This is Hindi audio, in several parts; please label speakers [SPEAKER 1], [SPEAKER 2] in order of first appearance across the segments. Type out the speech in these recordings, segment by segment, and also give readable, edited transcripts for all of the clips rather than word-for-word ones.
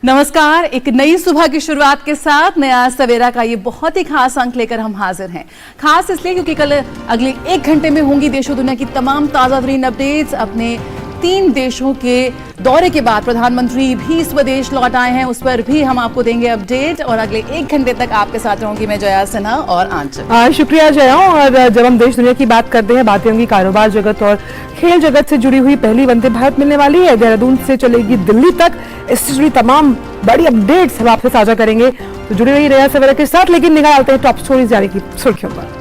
[SPEAKER 1] नमस्कार। एक नई सुबह की शुरुआत के साथ नया सवेरा का ये बहुत ही खास अंक लेकर हम हाजिर हैं। खास इसलिए क्योंकि कल अगले 1 घंटे में होंगी देश और दुनिया की तमाम ताजा तरीन अपडेट्स। अपने 3 देशों के दौरे के बाद प्रधानमंत्री भी स्वदेश लौट आए हैं, उस पर भी हम आपको देंगे अपडेट। और अगले 1 घंटे तक आपके साथ रहूंगी मैं जया सिन्हा और आंचल।
[SPEAKER 2] शुक्रिया जया। और जब हम देश दुनिया की बात करते हैं, बातें होंगी कारोबार जगत और खेल जगत से जुड़ी हुई पहली वंदे भारत मिलने वाली है। देहरादून से चलेगी दिल्ली तक। इससे जुड़ी तमाम बड़ी अपडेट्स हम आपसे साझा करेंगे, तो जुड़ी रही नया सवेरा के साथ। लेकिन निगाह डालते हैं टॉप स्टोरीज जारी की सुर्खियों पर।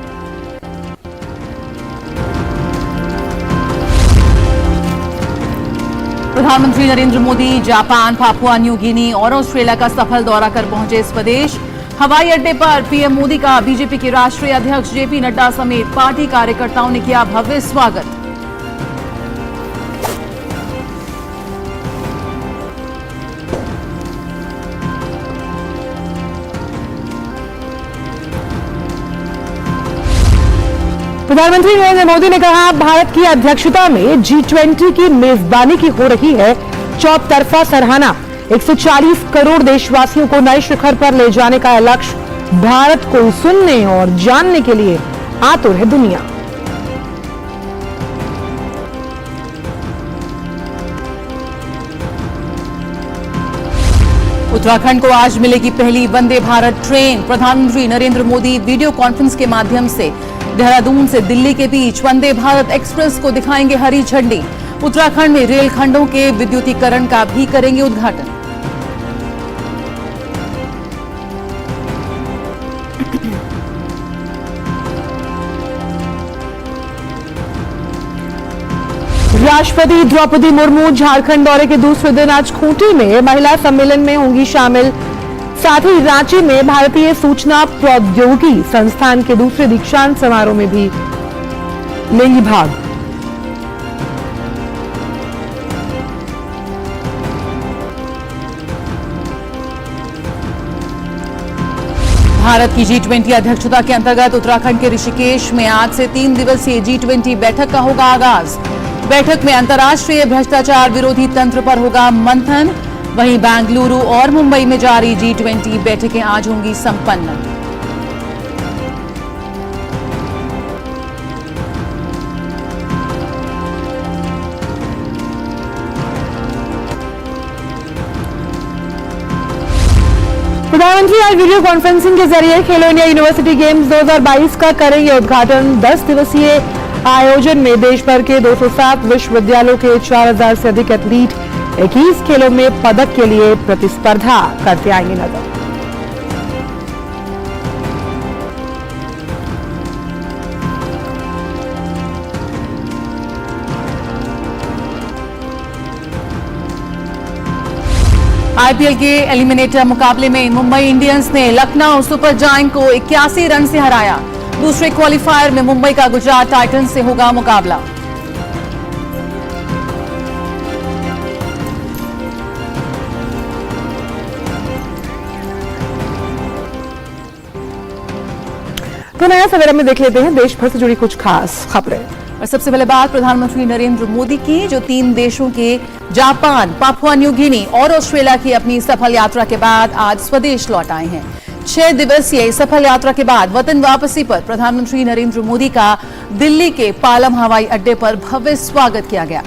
[SPEAKER 1] प्रधानमंत्री Narendra Modi Japan, Papua New Guinea और ऑस्ट्रेलिया का सफल दौरा कर पहुंचे स्वदेश। हवाई अड्डे पर पीएम मोदी का बीजेपी के राष्ट्रीय अध्यक्ष जेपी नड्डा समेत पार्टी कार्यकर्ताओं ने किया भव्य स्वागत।
[SPEAKER 2] प्रधानमंत्री नरेंद्र मोदी ने कहा, भारत की अध्यक्षता में G20 की मेजबानी की हो रही है चौतरफा सराहना। 140 करोड़ देशवासियों को नए शिखर पर ले जाने का लक्ष्य। भारत को सुनने और जानने के लिए आतुर है दुनिया।
[SPEAKER 1] उत्तराखंड को आज मिलेगी पहली वंदे भारत ट्रेन। प्रधानमंत्री नरेंद्र मोदी वीडियो कॉन्फ्रेंस के माध्यम से देहरादून से दिल्ली के बीच वंदे भारत एक्सप्रेस को दिखाएंगे हरी झंडी। उत्तराखंड में रेल खंडों के विद्युतीकरण का भी करेंगे उद्घाटन।
[SPEAKER 2] राष्ट्रपति द्रौपदी मुर्मू झारखंड दौरे के दूसरे दिन आज खूंटी में महिला सम्मेलन में होंगी शामिल। साथ ही रांची में भारतीय सूचना प्रौद्योगिकी संस्थान के दूसरे दीक्षांत समारोह में भी लेंगी भाग।
[SPEAKER 1] भारत की G20 अध्यक्षता के अंतर्गत उत्तराखंड के ऋषिकेश में आज से 3 दिवसीय G20 बैठक का होगा आगाज। बैठक में अंतर्राष्ट्रीय भ्रष्टाचार विरोधी तंत्र पर होगा मंथन। वहीं बेंगलुरु और मुंबई में जारी G20 बैठकें आज होंगी संपन्न।
[SPEAKER 2] प्रधानमंत्री आज वीडियो कॉन्फ्रेंसिंग के जरिए खेलो इंडिया यूनिवर्सिटी गेम्स 2022 का करेंगे उद्घाटन। 10 दिवसीय आयोजन में देश भर के 207 विश्वविद्यालयों के 4000 से अधिक एथलीट 21 खेलों में पदक के लिए प्रतिस्पर्धा करते आएंगे नजर।
[SPEAKER 1] आईपीएल के एलिमिनेटर मुकाबले में मुंबई इंडियंस ने लखनऊ सुपर जायंट को 81 रन से हराया। दूसरे क्वालिफायर में मुंबई का गुजरात टाइटंस से होगा मुकाबला।
[SPEAKER 2] तो नया सवेरा में देख लेते हैं देश भर से जुड़ी कुछ खास खबरें।
[SPEAKER 1] और सबसे पहले बात प्रधानमंत्री नरेंद्र मोदी की, जो 3 देशों के जापान, पापुआ न्यू गिनी और ऑस्ट्रेलिया की अपनी सफल यात्रा के बाद आज स्वदेश लौट आए हैं। 6 दिवसीय सफल यात्रा के बाद वतन वापसी पर प्रधानमंत्री नरेंद्र मोदी का दिल्ली के पालम हवाई अड्डे पर भव्य स्वागत किया गया।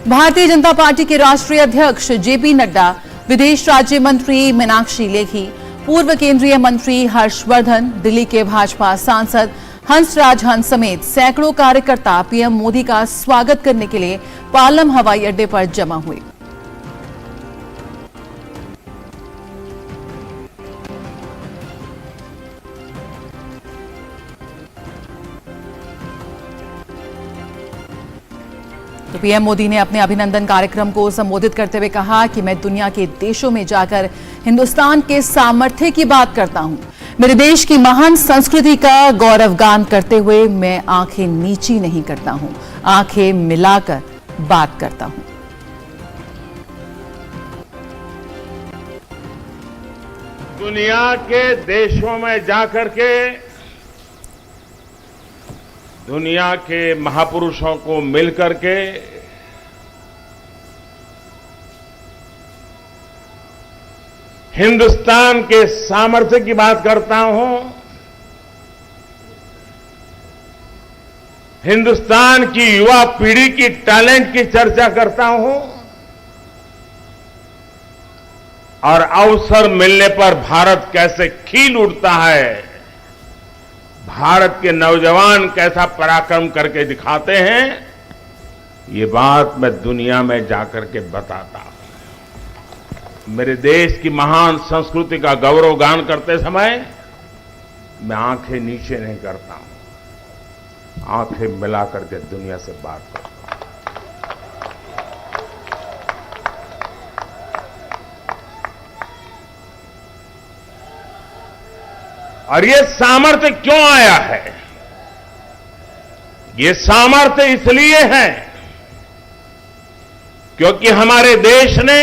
[SPEAKER 1] भारतीय जनता पार्टी के राष्ट्रीय अध्यक्ष जेपी नड्डा, विदेश राज्य मंत्री मीनाक्षी लेखी, पूर्व केंद्रीय मंत्री हर्षवर्धन, दिल्ली के भाजपा सांसद हंसराज हंस समेत सैकड़ों कार्यकर्ता पीएम मोदी का स्वागत करने के लिए पालम हवाई अड्डे पर जमा हुए। तो पीएम मोदी ने अपने अभिनंदन कार्यक्रम को संबोधित करते हुए कहा कि मैं दुनिया के देशों में जाकर हिंदुस्तान के सामर्थ्य की बात करता हूं। मेरे देश की महान संस्कृति का गौरवगान करते हुए मैं आंखें नीची नहीं करता हूं, आंखें मिलाकर बात करता हूं।
[SPEAKER 3] दुनिया के देशों में जाकर के दुनिया के महापुरुषों को मिलकर के हिंदुस्तान के सामर्थ्य की बात करता हूं, हिंदुस्तान की युवा पीढ़ी की टैलेंट की चर्चा करता हूं और अवसर मिलने पर भारत कैसे खिल उठता है, भारत के नौजवान कैसा पराक्रम करके दिखाते हैं, ये बात मैं दुनिया में जाकर के बताता हूं। मेरे देश की महान संस्कृति का गौरवगान करते समय मैं आंखें नीचे नहीं करता हूं, आंखें मिला करके दुनिया से बात करता हूं। और ये सामर्थ्य क्यों आया है? ये सामर्थ्य इसलिए है क्योंकि हमारे देश ने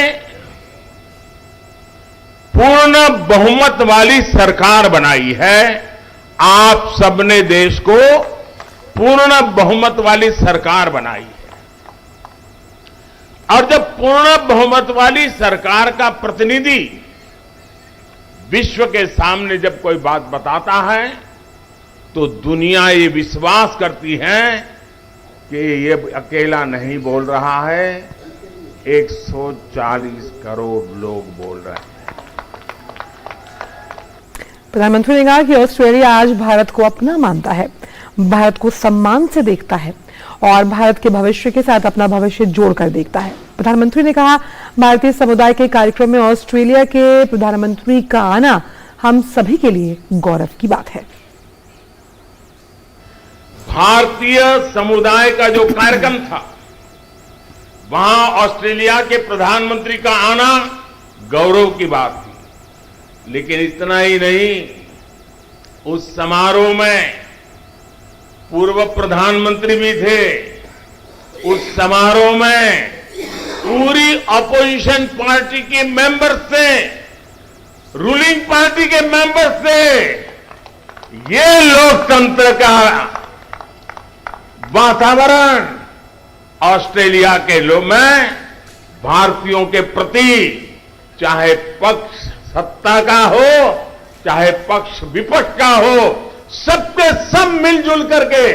[SPEAKER 3] पूर्ण बहुमत वाली सरकार बनाई है। आप सबने देश को पूर्ण बहुमत वाली सरकार बनाई है और जब पूर्ण बहुमत वाली सरकार का प्रतिनिधि विश्व के सामने जब कोई बात बताता है तो दुनिया ये विश्वास करती है कि ये अकेला नहीं बोल रहा है, 140 करोड़ लोग बोल रहे हैं।
[SPEAKER 2] प्रधानमंत्री ने कहा कि ऑस्ट्रेलिया आज भारत को अपना मानता है, भारत को सम्मान से देखता है और भारत के भविष्य के साथ अपना भविष्य जोड़कर देखता है। प्रधानमंत्री ने कहा, भारतीय समुदाय के कार्यक्रम में ऑस्ट्रेलिया के प्रधानमंत्री का आना हम सभी के लिए गौरव की बात है।
[SPEAKER 3] भारतीय समुदाय का जो कार्यक्रम था, वहां ऑस्ट्रेलिया के प्रधानमंत्री का आना गौरव की बात थी। लेकिन इतना ही नहीं, उस समारोह में पूर्व प्रधानमंत्री भी थे। उस समारोह में पूरी अपोजिशन पार्टी के मेंबर से, रूलिंग पार्टी के मेंबर से, ये लोकतंत्र का वातावरण ऑस्ट्रेलिया के लोग में भारतीयों के प्रति, चाहे पक्ष सत्ता का हो चाहे पक्ष विपक्ष का हो, सबके सब मिलजुल करके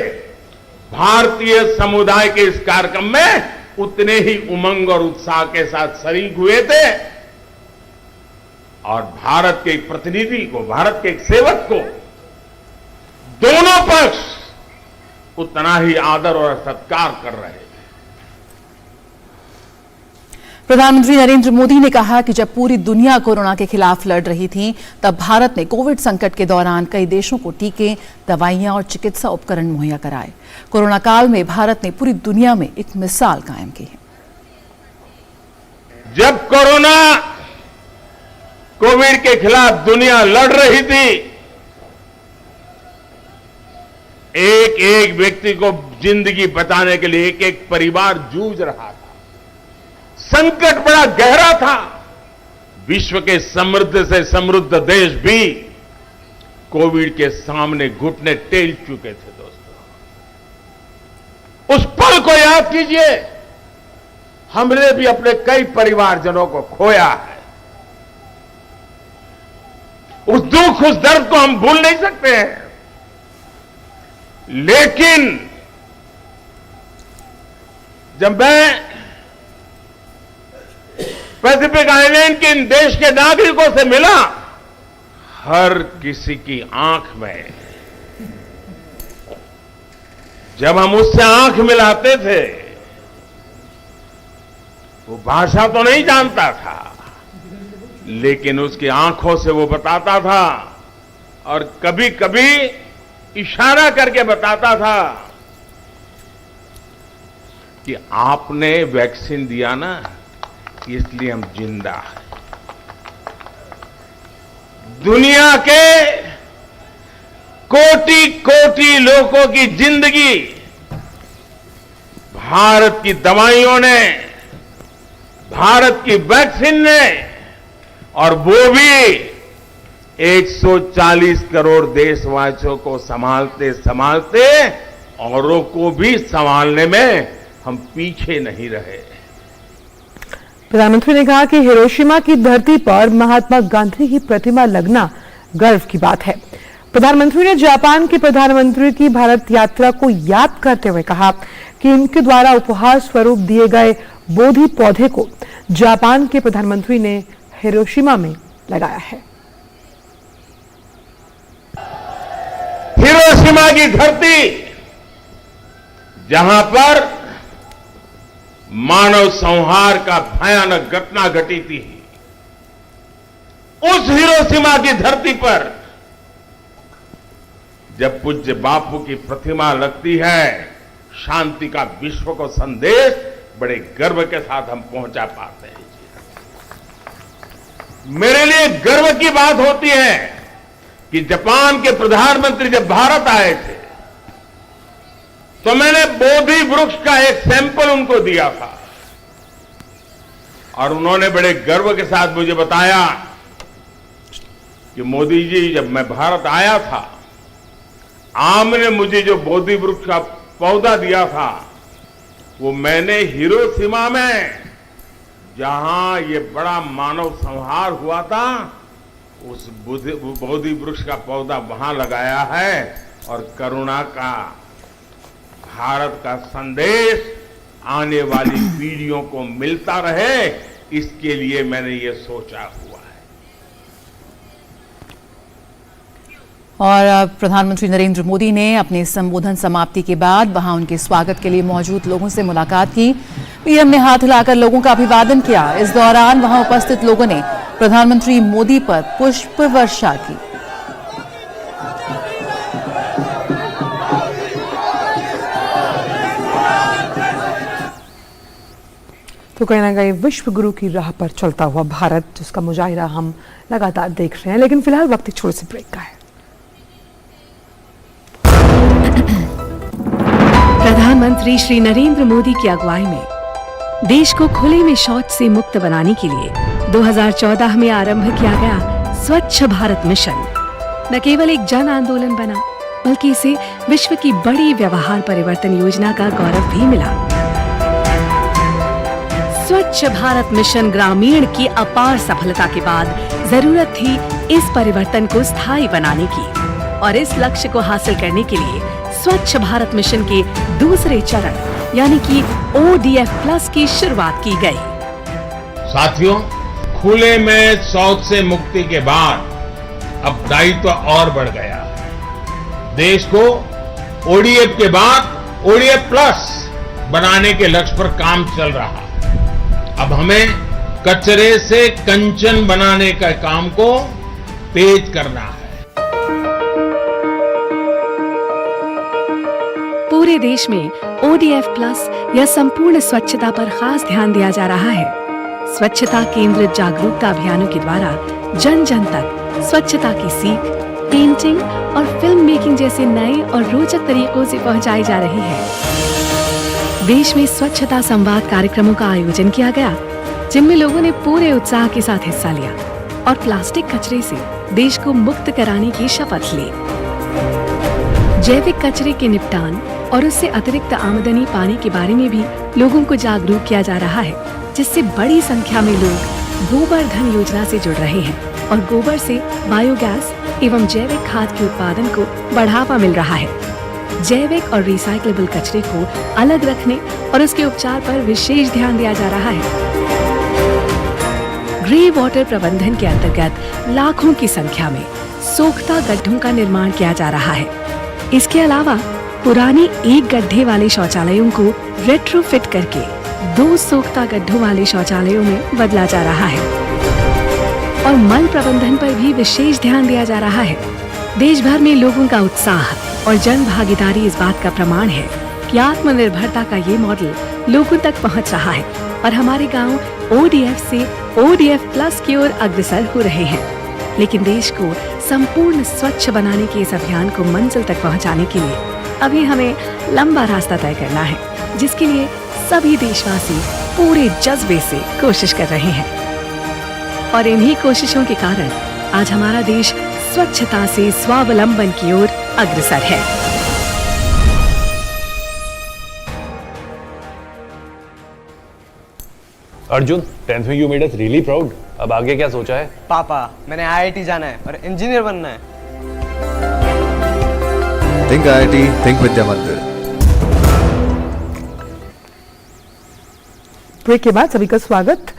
[SPEAKER 3] भारतीय समुदाय के इस कार्यक्रम में उतने ही उमंग और उत्साह के साथ शरीक हुए थे और भारत के एक प्रतिनिधि को, भारत के एक सेवक को दोनों पक्ष उतना ही आदर और सत्कार कर रहे थे।
[SPEAKER 1] प्रधानमंत्री नरेंद्र मोदी ने कहा कि जब पूरी दुनिया कोरोना के खिलाफ लड़ रही थी, तब भारत ने कोविड संकट के दौरान कई देशों को टीके, दवाइयां और चिकित्सा उपकरण मुहैया कराए। कोरोना काल में भारत ने पूरी दुनिया में एक मिसाल कायम की है।
[SPEAKER 3] जब कोविड के खिलाफ दुनिया लड़ रही थी, एक एक व्यक्ति को जिंदगी बचाने के लिए एक एक परिवार जूझ रहा था। संकट बड़ा गहरा था। विश्व के समृद्ध से समृद्ध देश भी कोविड के सामने घुटने टेक चुके थे। दोस्तों, उस पल को याद कीजिए। हमने भी अपने कई परिवारजनों को खोया है। उस दुख, उस दर्द को हम भूल नहीं सकते हैं। लेकिन जब मैं पैसिफिक आइलैंड के इन देश के नागरिकों से मिला, हर किसी की आंख में, जब हम उससे आंख मिलाते थे, वो भाषा तो नहीं जानता था, लेकिन उसकी आंखों से वो बताता था और कभी कभी इशारा करके बताता था कि आपने वैक्सीन दिया ना, इसलिए हम जिंदा हैं। दुनिया के कोटि कोटि लोगों की जिंदगी भारत की दवाइयों ने, भारत की वैक्सीन ने, और वो भी 140 करोड़ देशवासियों को संभालते संभालते औरों को भी संभालने में हम पीछे नहीं रहे।
[SPEAKER 2] प्रधानमंत्री ने कहा कि हिरोशिमा की धरती पर महात्मा गांधी की प्रतिमा लगना गर्व की बात है। प्रधानमंत्री ने जापान के प्रधानमंत्री की भारत यात्रा को याद करते हुए कहा कि उनके द्वारा उपहार स्वरूप दिए गए बोधि पौधे को जापान के प्रधानमंत्री ने हिरोशिमा में लगाया है।
[SPEAKER 3] हिरोशिमा की धरती, जहां पर मानव संहार का भयानक घटना घटी थी, उस हिरोशिमा की धरती पर जब पूज्य बापू की प्रतिमा लगती है, शांति का विश्व को संदेश बड़े गर्व के साथ हम पहुंचा पाते हैं। मेरे लिए गर्व की बात होती है कि जापान के प्रधानमंत्री जब भारत आए थे तो मैंने बोधि वृक्ष का एक सैंपल उनको दिया था और उन्होंने बड़े गर्व के साथ मुझे बताया कि मोदी जी, जब मैं भारत आया था, आपने मुझे जो बोधि वृक्ष का पौधा दिया था वो मैंने हिरोशिमा में, जहां ये बड़ा मानव संहार हुआ था, उस बोधि वृक्ष का पौधा वहां लगाया है और करुणा का, भारत का संदेश आने वाली पीढ़ियों को मिलता रहे, इसके लिए मैंने ये सोचा हुआ है।
[SPEAKER 1] और प्रधानमंत्री नरेंद्र मोदी ने अपने संबोधन समाप्ति के बाद वहां उनके स्वागत के लिए मौजूद लोगों से मुलाकात की। पीएम ने हाथ हिलाकर लोगों का अभिवादन किया। इस दौरान वहां उपस्थित लोगों ने प्रधानमंत्री मोदी पर पुष्प वर्षा की।
[SPEAKER 2] तो कहीं ना कहीं विश्व गुरु की राह पर चलता हुआ भारत, जिसका मुजाहिरा हम लगातार देख रहे हैं। लेकिन फिलहाल वक्त एक छोटे से ब्रेक का है।
[SPEAKER 4] प्रधानमंत्री श्री नरेंद्र मोदी की अगुवाई में देश को खुले में शौच से मुक्त बनाने के लिए 2014 में आरंभ किया गया स्वच्छ भारत मिशन न केवल एक जन आंदोलन बना, बल्कि इसे विश्व की बड़ी व्यवहार परिवर्तन योजना का गौरव भी मिला। स्वच्छ भारत मिशन ग्रामीण की अपार सफलता के बाद जरूरत थी इस परिवर्तन को स्थायी बनाने की, और इस लक्ष्य को हासिल करने के लिए स्वच्छ भारत मिशन के दूसरे चरण यानी कि ODF प्लस की शुरुआत की गई।
[SPEAKER 3] साथियों, खुले में शौच से मुक्ति के बाद अब दायित्व और बढ़ गया है। देश को ODF के बाद ODF प्लस बनाने के लक्ष्य पर काम चल रहा है। अब हमें कचरे से कंचन बनाने का काम को तेज करना है।
[SPEAKER 4] पूरे देश में ODF प्लस या संपूर्ण स्वच्छता पर खास ध्यान दिया जा रहा है। स्वच्छता केंद्रित जागरूकता अभियानों के द्वारा जन जन तक स्वच्छता की सीख, पेंटिंग और फिल्म मेकिंग जैसे नए और रोचक तरीकों से पहुंचाई जा रही है। देश में स्वच्छता संवाद कार्यक्रमों का आयोजन किया गया, जिनमें लोगों ने पूरे उत्साह के साथ हिस्सा लिया और प्लास्टिक कचरे से देश को मुक्त कराने की शपथ ली। जैविक कचरे के निपटान और उससे अतिरिक्त आमदनी पाने के बारे में भी लोगों को जागरूक किया जा रहा है, जिससे बड़ी संख्या में लोग गोबर धन योजना से जुड़ रहे हैं और गोबर से बायोगैस एवं जैविक खाद के उत्पादन को बढ़ावा मिल रहा है। जैविक और रिसाइक्लेबल कचरे को अलग रखने और उसके उपचार पर विशेष ध्यान दिया जा रहा है। ग्रे वाटर प्रबंधन के अंतर्गत लाखों की संख्या में सोख्ता गड्ढों का निर्माण किया जा रहा है। इसके अलावा पुराने एक गड्ढे वाले शौचालयों को रेट्रोफिट करके 2 सोख्ता गड्ढों वाले शौचालयों में बदला जा रहा है और मल प्रबंधन पर भी विशेष ध्यान दिया जा रहा है। देश भर में लोगों का उत्साह और जन भागीदारी इस बात का प्रमाण है कि आत्मनिर्भरता का ये मॉडल लोगों तक पहुंच रहा है और हमारे गांव ODF से ODF प्लस की ओर अग्रसर हो रहे हैं। लेकिन देश को संपूर्ण स्वच्छ बनाने के इस अभियान को मंजिल तक पहुंचाने के लिए अभी हमें लंबा रास्ता तय करना है, जिसके लिए सभी देशवासी पूरे जज्बे से कोशिश कर रहे हैं। और इन्हीं कोशिशों के कारण आज हमारा देश स्वच्छता से स्वावलंबन की ओर अग्रसर है।
[SPEAKER 5] अर्जुन, 10th में you made us really proud. अब आगे क्या सोचा है?
[SPEAKER 6] पापा, मैंने IIT जाना है और इंजीनियर बनना है।
[SPEAKER 7] थिंक IIT, थिंक विद्या मंदिर।
[SPEAKER 2] ब्रेक के बाद सभी का स्वागत।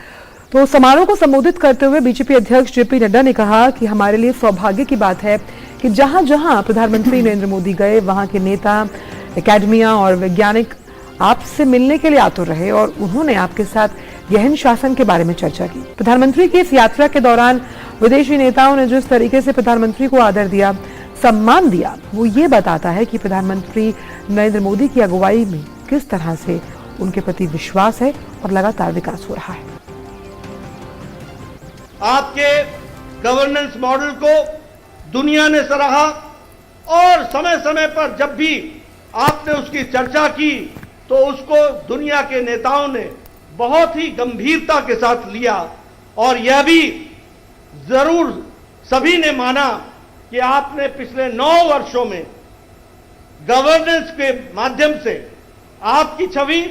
[SPEAKER 2] तो समारोह को संबोधित करते हुए बीजेपी अध्यक्ष जेपी नड्डा ने कहा कि हमारे लिए सौभाग्य की बात है कि जहां जहां प्रधानमंत्री नरेंद्र मोदी गए वहां के नेता, एकेडमिया और वैज्ञानिक आपसे मिलने के लिए आतुर रहे और उन्होंने आपके साथ गहन शासन के बारे में चर्चा की। प्रधानमंत्री की इस यात्रा के दौरान विदेशी नेताओं ने जिस तरीके से प्रधानमंत्री को आदर दिया, सम्मान दिया, वो ये बताता है कि प्रधानमंत्री नरेंद्र मोदी की अगुवाई में किस तरह से उनके प्रति विश्वास है और लगातार विकास हो रहा है।
[SPEAKER 8] आपके गवर्नेंस मॉडल को दुनिया ने सराहा और समय समय पर जब भी आपने उसकी चर्चा की तो उसको दुनिया के नेताओं ने बहुत ही गंभीरता के साथ लिया और यह भी जरूर सभी ने माना कि आपने पिछले 9 वर्षों में गवर्नेंस के माध्यम से आपकी छवि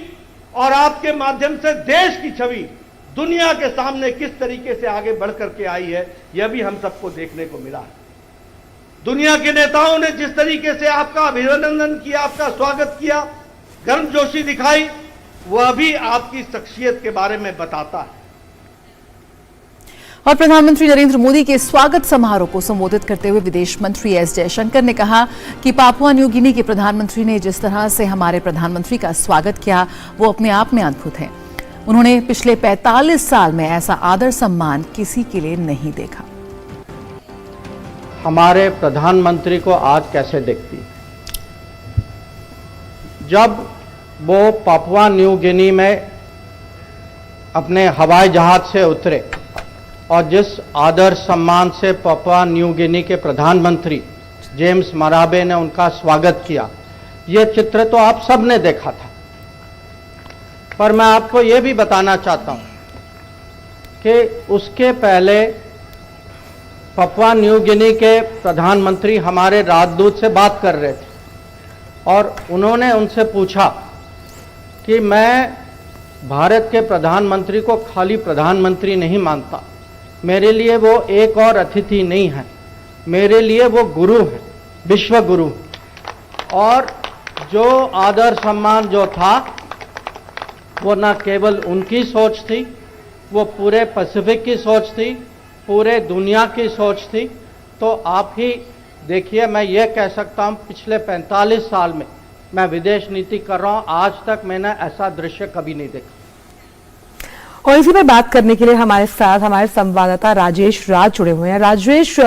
[SPEAKER 8] और आपके माध्यम से देश की छवि दुनिया के सामने किस तरीके से आगे बढ़ करके आई है, यह भी हम सबको देखने को मिला है। दुनिया के नेताओं ने जिस तरीके से आपका अभिनंदन किया, आपका स्वागत किया, गर्मजोशी दिखाई, वह भी आपकी शख्सियत के बारे में बताता है।
[SPEAKER 1] और प्रधानमंत्री नरेंद्र मोदी के स्वागत समारोह को संबोधित करते हुए विदेश मंत्री एस जयशंकर ने कहा कि पापुआ न्यू गिनी के प्रधानमंत्री ने जिस तरह से हमारे प्रधानमंत्री का स्वागत किया वो अपने आप में अद्भुत है। उन्होंने पिछले 45 साल में ऐसा आदर सम्मान किसी के लिए नहीं देखा।
[SPEAKER 8] हमारे प्रधानमंत्री को आज कैसे देखती, जब वो पापुआ न्यू गिनी में अपने हवाई जहाज से उतरे और जिस आदर सम्मान से पापुआ न्यू गिनी के प्रधानमंत्री जेम्स मराबे ने उनका स्वागत किया, ये चित्र तो आप सब ने देखा था। पर मैं आपको ये भी बताना चाहता हूं कि उसके पहले पापुआ न्यू गिनी के प्रधानमंत्री हमारे राजदूत से बात कर रहे थे और उन्होंने उनसे पूछा कि मैं भारत के प्रधानमंत्री को खाली प्रधानमंत्री नहीं मानता, मेरे लिए वो एक और अतिथि नहीं है, मेरे लिए वो गुरु है, विश्व गुरु। और जो आदर सम्मान जो था वो न केवल उनकी सोच थी, वो पूरे पैसिफिक की सोच थी, पूरे दुनिया की सोच थी। तो आप ही देखिए, मैं ये कह सकता हूँ पिछले 45 साल में मैं विदेश नीति कर रहा हूँ, आज तक मैंने ऐसा दृश्य कभी नहीं देखा।
[SPEAKER 2] और इसी पर बात करने के लिए हमारे साथ हमारे संवाददाता राजेश राज जुड़े हुए हैं। राजेश,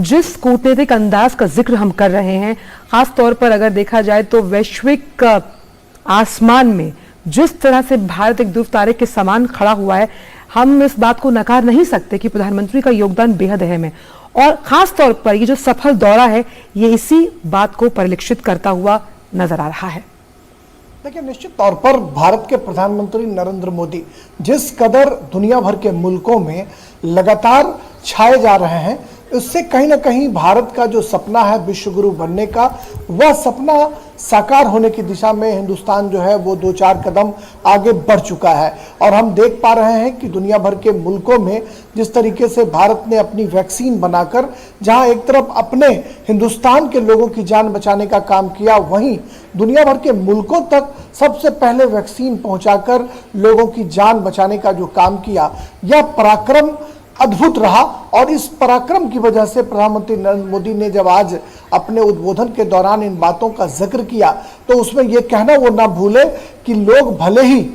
[SPEAKER 2] जिस कूटनीतिक अंदाज का जिक्र हम कर रहे हैं, खास तौर पर अगर देखा जाए तो वैश्विक आसमान में जिस तरह से भारत एक ध्रुव तारे के समान खड़ा हुआ है, हम इस बात को नकार नहीं सकते कि प्रधानमंत्री का योगदान बेहद अहम है। और खास तौर पर ये जो सफल दौरा है, ये इसी बात को परिलक्षित करता हुआ नजर आ रहा है।
[SPEAKER 9] देखिए, निश्चित तौर पर भारत के प्रधानमंत्री नरेंद्र मोदी जिस कदर दुनिया भर के मुल्कों में लगातार छाए जा रहे हैं, इससे कहीं ना कहीं भारत का जो सपना है विश्व गुरु बनने का, वह सपना साकार होने की दिशा में हिंदुस्तान जो है वो 2-4 कदम आगे बढ़ चुका है। और हम देख पा रहे हैं कि दुनिया भर के मुल्कों में जिस तरीके से भारत ने अपनी वैक्सीन बनाकर जहां एक तरफ अपने हिंदुस्तान के लोगों की जान बचाने का काम किया, वहीं दुनिया भर के मुल्कों तक सबसे पहले वैक्सीन पहुंचाकर लोगों की जान बचाने का जो काम किया, यह पराक्रम अद्भुत रहा। और इस पराक्रम की वजह से प्रधानमंत्री नरेंद्र मोदी ने जब आज अपने उद्बोधन के दौरान इन बातों का जिक्र किया, तो उसमें यह कहना वो ना भूले कि लोग भले ही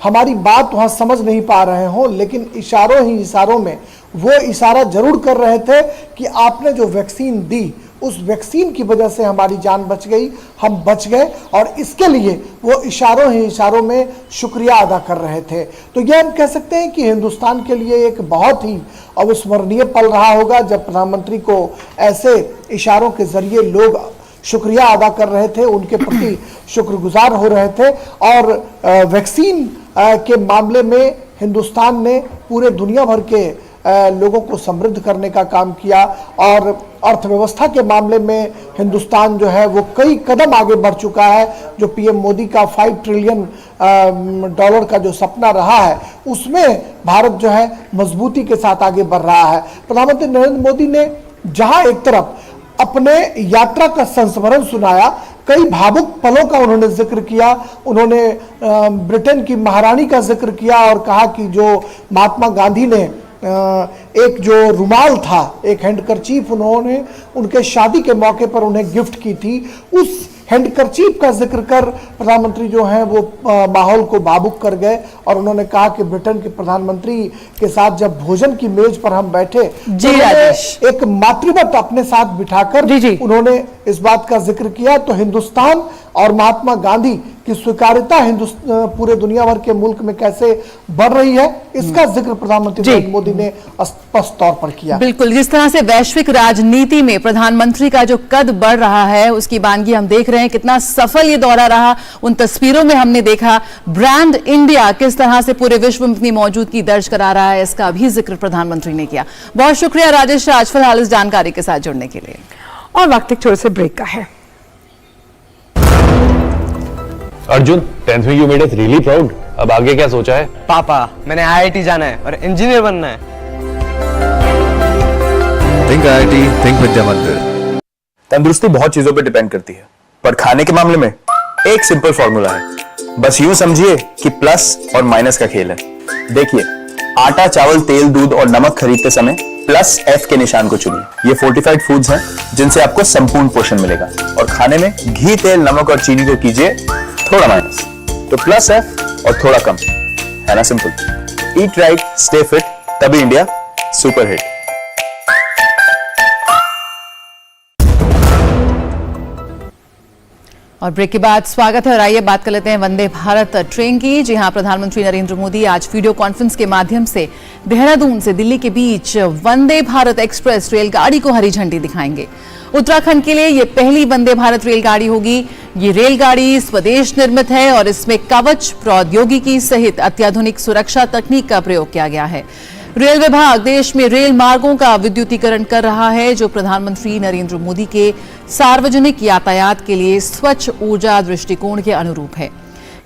[SPEAKER 9] हमारी बात वहां समझ नहीं पा रहे हों, लेकिन इशारों ही इशारों में वो इशारा जरूर कर रहे थे कि आपने जो वैक्सीन दी, उस वैक्सीन की वजह से हमारी जान बच गई, हम बच गए। और इसके लिए वो इशारों ही इशारों में शुक्रिया अदा कर रहे थे। तो यह हम कह सकते हैं कि हिंदुस्तान के लिए एक बहुत ही अविस्मरणीय पल रहा होगा, जब प्रधानमंत्री को ऐसे इशारों के जरिए लोग शुक्रिया अदा कर रहे थे, उनके प्रति शुक्रगुजार हो रहे थे। और वैक्सीन के मामले में हिंदुस्तान ने पूरे दुनिया भर के लोगों को समृद्ध करने का काम किया और अर्थव्यवस्था के मामले में हिंदुस्तान जो है वो कई कदम आगे बढ़ चुका है। जो पीएम मोदी का 5 ट्रिलियन डॉलर का जो सपना रहा है उसमें भारत जो है मजबूती के साथ आगे बढ़ रहा है। प्रधानमंत्री नरेंद्र मोदी ने जहां एक तरफ अपने यात्रा का संस्मरण सुनाया, कई भावुक पलों का उन्होंने जिक्र किया, उन्होंने ब्रिटेन की महारानी का जिक्र किया और कहा कि जो महात्मा गांधी ने एक जो रुमाल था, एक हैंडकरचीफ उन्होंने उनके शादी के मौके पर उन्हें गिफ्ट की थी, उस हैंडकरचीफ का जिक्र कर प्रधानमंत्री जो हैं वो माहौल को भावुक कर गए और उन्होंने कहा कि ब्रिटेन के प्रधानमंत्री के साथ जब भोजन की मेज पर हम बैठे
[SPEAKER 1] जी राजेश,
[SPEAKER 9] एक मातृवत अपने साथ बिठाकर उन्होंने इस बात का जिक्र किया। तो हिंदुस्तान और महात्मा गांधी की स्वीकार्यता पूरे दुनिया भर के मुल्क में कैसे बढ़ रही है, इसका जिक्र प्रधानमंत्री नरेंद्र मोदी ने स्पष्ट तौर पर किया।
[SPEAKER 1] बिल्कुल, जिस तरह से वैश्विक राजनीति में प्रधानमंत्री का जो कद बढ़ रहा है उसकी वानगी हम देख रहे हैं। कितना सफल ये दौरा रहा, उन तस्वीरों में हमने देखा ब्रांड इंडिया किस तरह से पूरे विश्व में अपनी मौजूदगी दर्ज करा रहा है, इसका भी जिक्र प्रधानमंत्री ने किया। बहुत शुक्रिया राजेश राज फिलहाल इस जानकारी के साथ जुड़ने के लिए।
[SPEAKER 2] और वक्त एक छोटे से ब्रेक का है।
[SPEAKER 5] अर्जुन, 10th में you made us really proud. अब आगे क्या सोचा है?
[SPEAKER 6] पापा, मैंने आईआईटी जाना है और इंजीनियर बनना है।
[SPEAKER 7] थिंक आईआईटी, थिंक विद्या मंदिर।
[SPEAKER 10] तंदुरुस्ती बहुत चीजों पे डिपेंड करती है, पर खाने के मामले में एक सिंपल फॉर्मूला है। बस यूं समझिए कि प्लस और माइनस का खेल है। देखिए, आटा, चावल, तेल, दूध और नमक खरीदते समय प्लस F के निशान को चुनिए। ये फोर्टिफाइड फूड्स हैं जिनसे आपको संपूर्ण पोषण मिलेगा। और खाने में घी, तेल, नमक और चीनी को कीजिए थोड़ा माइनस। तो प्लस F और थोड़ा कम, है ना simple. Eat right, stay fit, तभी इंडिया सुपर हिट।
[SPEAKER 1] और ब्रेक के बाद स्वागत है और आइए बात कर लेते हैं वंदे भारत ट्रेन की। जी हां, प्रधानमंत्री नरेंद्र मोदी आज वीडियो कॉन्फ्रेंस के माध्यम से देहरादून से दिल्ली के बीच वंदे भारत एक्सप्रेस रेलगाड़ी को हरी झंडी दिखाएंगे। उत्तराखंड के लिए ये पहली वंदे भारत रेलगाड़ी होगी। ये रेलगाड़ी स्वदेश निर्मित है और इसमें कवच प्रौद्योगिकी सहित अत्याधुनिक सुरक्षा तकनीक का प्रयोग किया गया है। रेल विभाग देश में रेल मार्गों का विद्युतीकरण कर रहा है, जो प्रधानमंत्री नरेंद्र मोदी के सार्वजनिक यातायात के लिए स्वच्छ ऊर्जा दृष्टिकोण के अनुरूप है।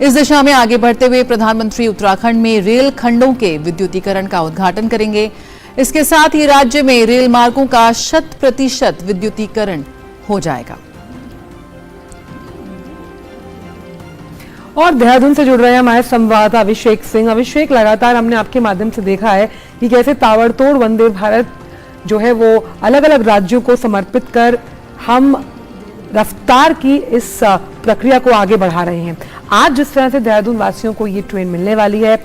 [SPEAKER 1] इस दिशा में आगे बढ़ते हुए प्रधानमंत्री उत्तराखंड में रेल खंडों के विद्युतीकरण का उद्घाटन करेंगे। इसके साथ ही राज्य में रेल मार्गों का 100% विद्युतीकरण हो जाएगा।
[SPEAKER 2] और देहरादून से जुड़ रहे हैं हमारे संवाददाता अभिषेक सिंह। अभिषेक, लगातार हमने आपके माध्यम से देखा है कि कैसे ताबड़तोड़ वंदे भारत जो है वो अलग अलग राज्यों को समर्पित कर हम रफ्तार की इस प्रक्रिया को आगे बढ़ा रहे हैं। आज जिस तरह से देहरादून वासियों को ये ट्रेन मिलने वाली है,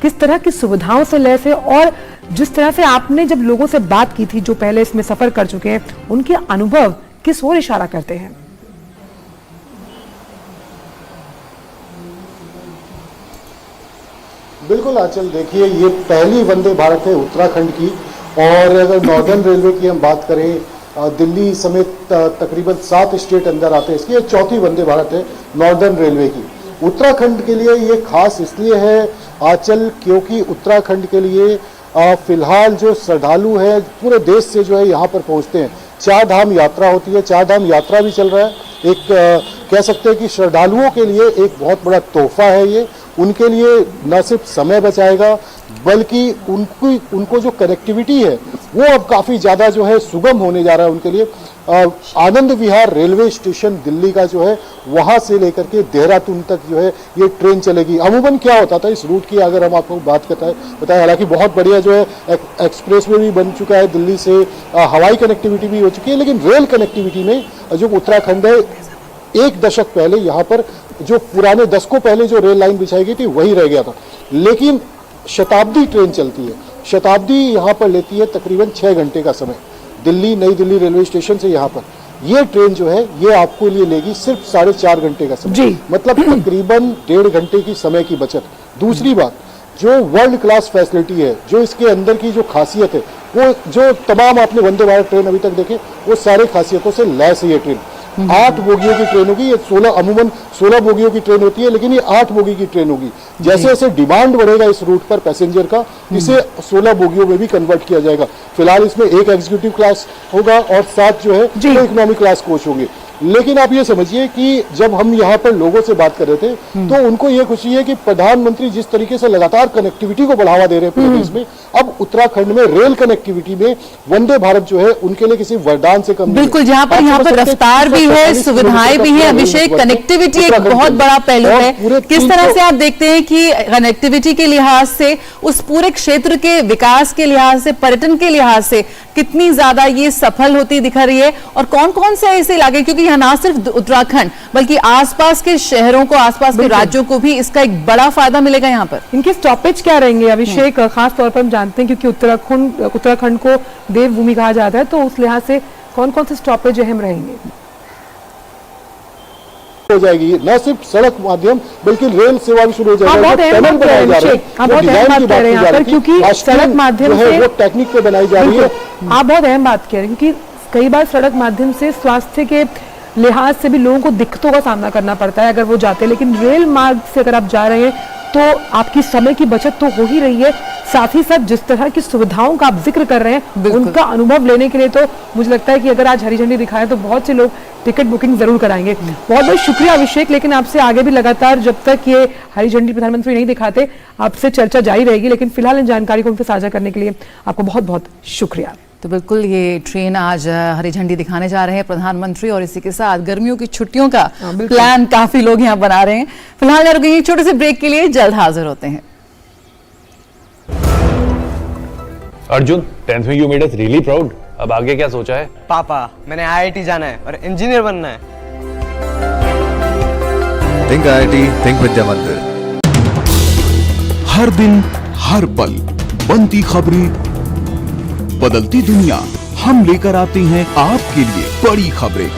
[SPEAKER 2] किस तरह की सुविधाओं से लैस है और जिस तरह से आपने जब लोगों से बात की थी जो पहले इसमें सफर कर चुके हैं, उनके अनुभव किस ओर इशारा करते हैं?
[SPEAKER 11] बिल्कुल आंचल, देखिए ये पहली वंदे भारत है उत्तराखंड की। और अगर नॉर्दर्न रेलवे की हम बात करें, दिल्ली समेत तकरीबन 7 स्टेट अंदर आते हैं इसकी। ये चौथी वंदे भारत है नॉर्दर्न रेलवे की। उत्तराखंड के लिए ये खास इसलिए है आंचल, क्योंकि उत्तराखंड के लिए फिलहाल जो श्रद्धालु है पूरे देश से जो है यहाँ पर पहुँचते हैं। 4 धाम यात्रा होती है, 4 धाम यात्रा भी चल रहा है। एक कह सकते हैं कि श्रद्धालुओं के लिए एक बहुत बड़ा तोहफा है ये। उनके लिए न सिर्फ समय बचाएगा बल्कि उनको जो कनेक्टिविटी है वो अब काफ़ी ज़्यादा जो है सुगम होने जा रहा है उनके लिए। आनंद विहार रेलवे स्टेशन दिल्ली का जो है वहाँ से लेकर के देहरादून तक जो है ये ट्रेन चलेगी। अमूमन क्या होता था इस रूट की, अगर हम आपको बात बताएं, हालांकि बहुत बढ़िया जो है एक्सप्रेस वे भी बन चुका है दिल्ली से, हवाई कनेक्टिविटी भी हो चुकी है, लेकिन रेल कनेक्टिविटी में जो उत्तराखंड है, 1 दशक पहले यहाँ पर जो पुराने दशकों पहले जो रेल लाइन बिछाई गई थी वही रह गया था। लेकिन शताब्दी ट्रेन चलती है। शताब्दी यहाँ पर लेती है तकरीबन 6 घंटे का समय, दिल्ली नई दिल्ली रेलवे स्टेशन से यहाँ पर। ये ट्रेन जो है ये आपको लिए लेगी सिर्फ 4.5 घंटे का समय, मतलब तकरीबन 1.5 घंटे की समय की बचत। दूसरी बात, जो वर्ल्ड क्लास फैसिलिटी है, जो इसके अंदर की जो खासियत है, वो जो तमाम आपने वंदे भारत ट्रेन अभी तक देखे वो सारे खासियतों से लैस है ये ट्रेन। 8 बोगियों की ट्रेन होगी। ये 16 अमूमन 16 बोगियों की ट्रेन होती है, लेकिन ये 8 बोगी की ट्रेन होगी। जैसे जैसे डिमांड बढ़ेगा इस रूट पर पैसेंजर का, इसे 16 बोगियों में भी कन्वर्ट किया जाएगा। फिलहाल इसमें एक एग्जीक्यूटिव क्लास होगा और 7 जो है वो इकोनॉमी क्लास कोच होंगे। लेकिन आप ये समझिए कि जब हम यहाँ पर लोगों से बात कर रहे थे तो उनको ये खुशी है कि प्रधानमंत्री जिस तरीके से लगातार कनेक्टिविटी को बढ़ावा दे रहे हैं पूरे देश में, अब उत्तराखंड में रेल कनेक्टिविटी में वंदे भारत जो है उनके लिए किसी वरदान से कम
[SPEAKER 1] बिल्कुल, जहां पर यहाँ पर रफ्तार भी है, सुविधाएं भी है। अभिषेक, कनेक्टिविटी एक बहुत बड़ा पहलू है। किस तरह से आप देखते हैं कि कनेक्टिविटी के लिहाज से, उस पूरे क्षेत्र के विकास के लिहाज से, पर्यटन के लिहाज से कितनी ज्यादा ये सफल होती दिख रही है, और कौन कौन से ऐसे इलाके, क्योंकि यहाँ ना सिर्फ उत्तराखंड बल्कि आसपास के शहरों को, आसपास के राज्यों को भी इसका एक बड़ा फायदा मिलेगा यहाँ पर।
[SPEAKER 2] इनके स्टॉपेज क्या रहेंगे अभिषेक? खास तौर पर हम जानते हैं क्योंकि उत्तराखंड को देवभूमि कहा जाता है, तो उस लिहाज से कौन कौन से स्टॉपेज अहम रहेंगे?
[SPEAKER 11] हो जाएगी न सिर्फ सड़क माध्यम बल्कि रेल सेवा भी शुरू हो जाएगी।
[SPEAKER 2] बहुत अहम बात कह रहे हैं यहाँ पर, क्योंकि सड़क माध्यम से
[SPEAKER 11] वो टेक्निक पे बनाई जा रही है।
[SPEAKER 2] आप बहुत अहम बात कह रहे हैं, क्योंकि कई बार सड़क माध्यम से स्वास्थ्य के लिहाज से भी लोगों को दिक्कतों का सामना करना पड़ता है अगर वो जाते हैं, लेकिन रेल मार्ग से अगर आप जा रहे हैं तो आपकी समय की बचत तो हो ही रही है, साथ ही साथ जिस तरह की सुविधाओं का आप जिक्र कर रहे हैं उनका अनुभव लेने के लिए तो मुझे लगता है कि अगर आज हरी झंडी दिखाए तो बहुत से लोग टिकट बुकिंग जरूर कराएंगे। बहुत बहुत शुक्रिया अभिषेक, लेकिन आपसे आगे भी लगातार जब तक ये हरी झंडी प्रधानमंत्री नहीं दिखाते आपसे चर्चा जारी रहेगी, लेकिन फिलहाल इन जानकारी को उनसे साझा करने के लिए आपको बहुत बहुत शुक्रिया।
[SPEAKER 1] तो बिल्कुल ये ट्रेन आज हरी झंडी दिखाने जा रहे हैं प्रधानमंत्री, और इसी के साथ गर्मियों की छुट्टियों का प्लान काफी लोग यहाँ बना रहे हैं। फिलहाल रुकेंगे छोटे से ब्रेक के लिए, जल्द हाजिर होते हैं।
[SPEAKER 5] अर्जुन, 10th में you made us really proud. अब आगे क्या सोचा है?
[SPEAKER 6] पापा, मैंने IIT जाना है और इंजीनियर बनना है।
[SPEAKER 7] थिंक IIT, थिंक विद्या मंदिर।
[SPEAKER 12] हर दिन हर पल बनती खबरें, बदलती दुनिया, हम लेकर आते हैं आपके लिए बड़ी खबरें,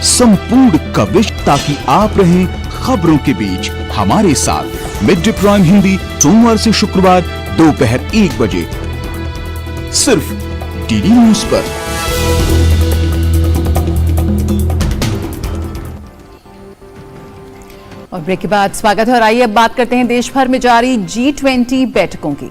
[SPEAKER 12] संपूर्ण कवरेज, ताकि आप रहें खबरों के बीच हमारे साथ। मिड डे प्राइम हिंदी सोमवार से शुक्रवार दोपहर 1 बजे सिर्फ DD न्यूज पर।
[SPEAKER 1] और ब्रेक के बाद स्वागत है, और आइए अब बात करते हैं देश भर में जारी G20 बैठकों की।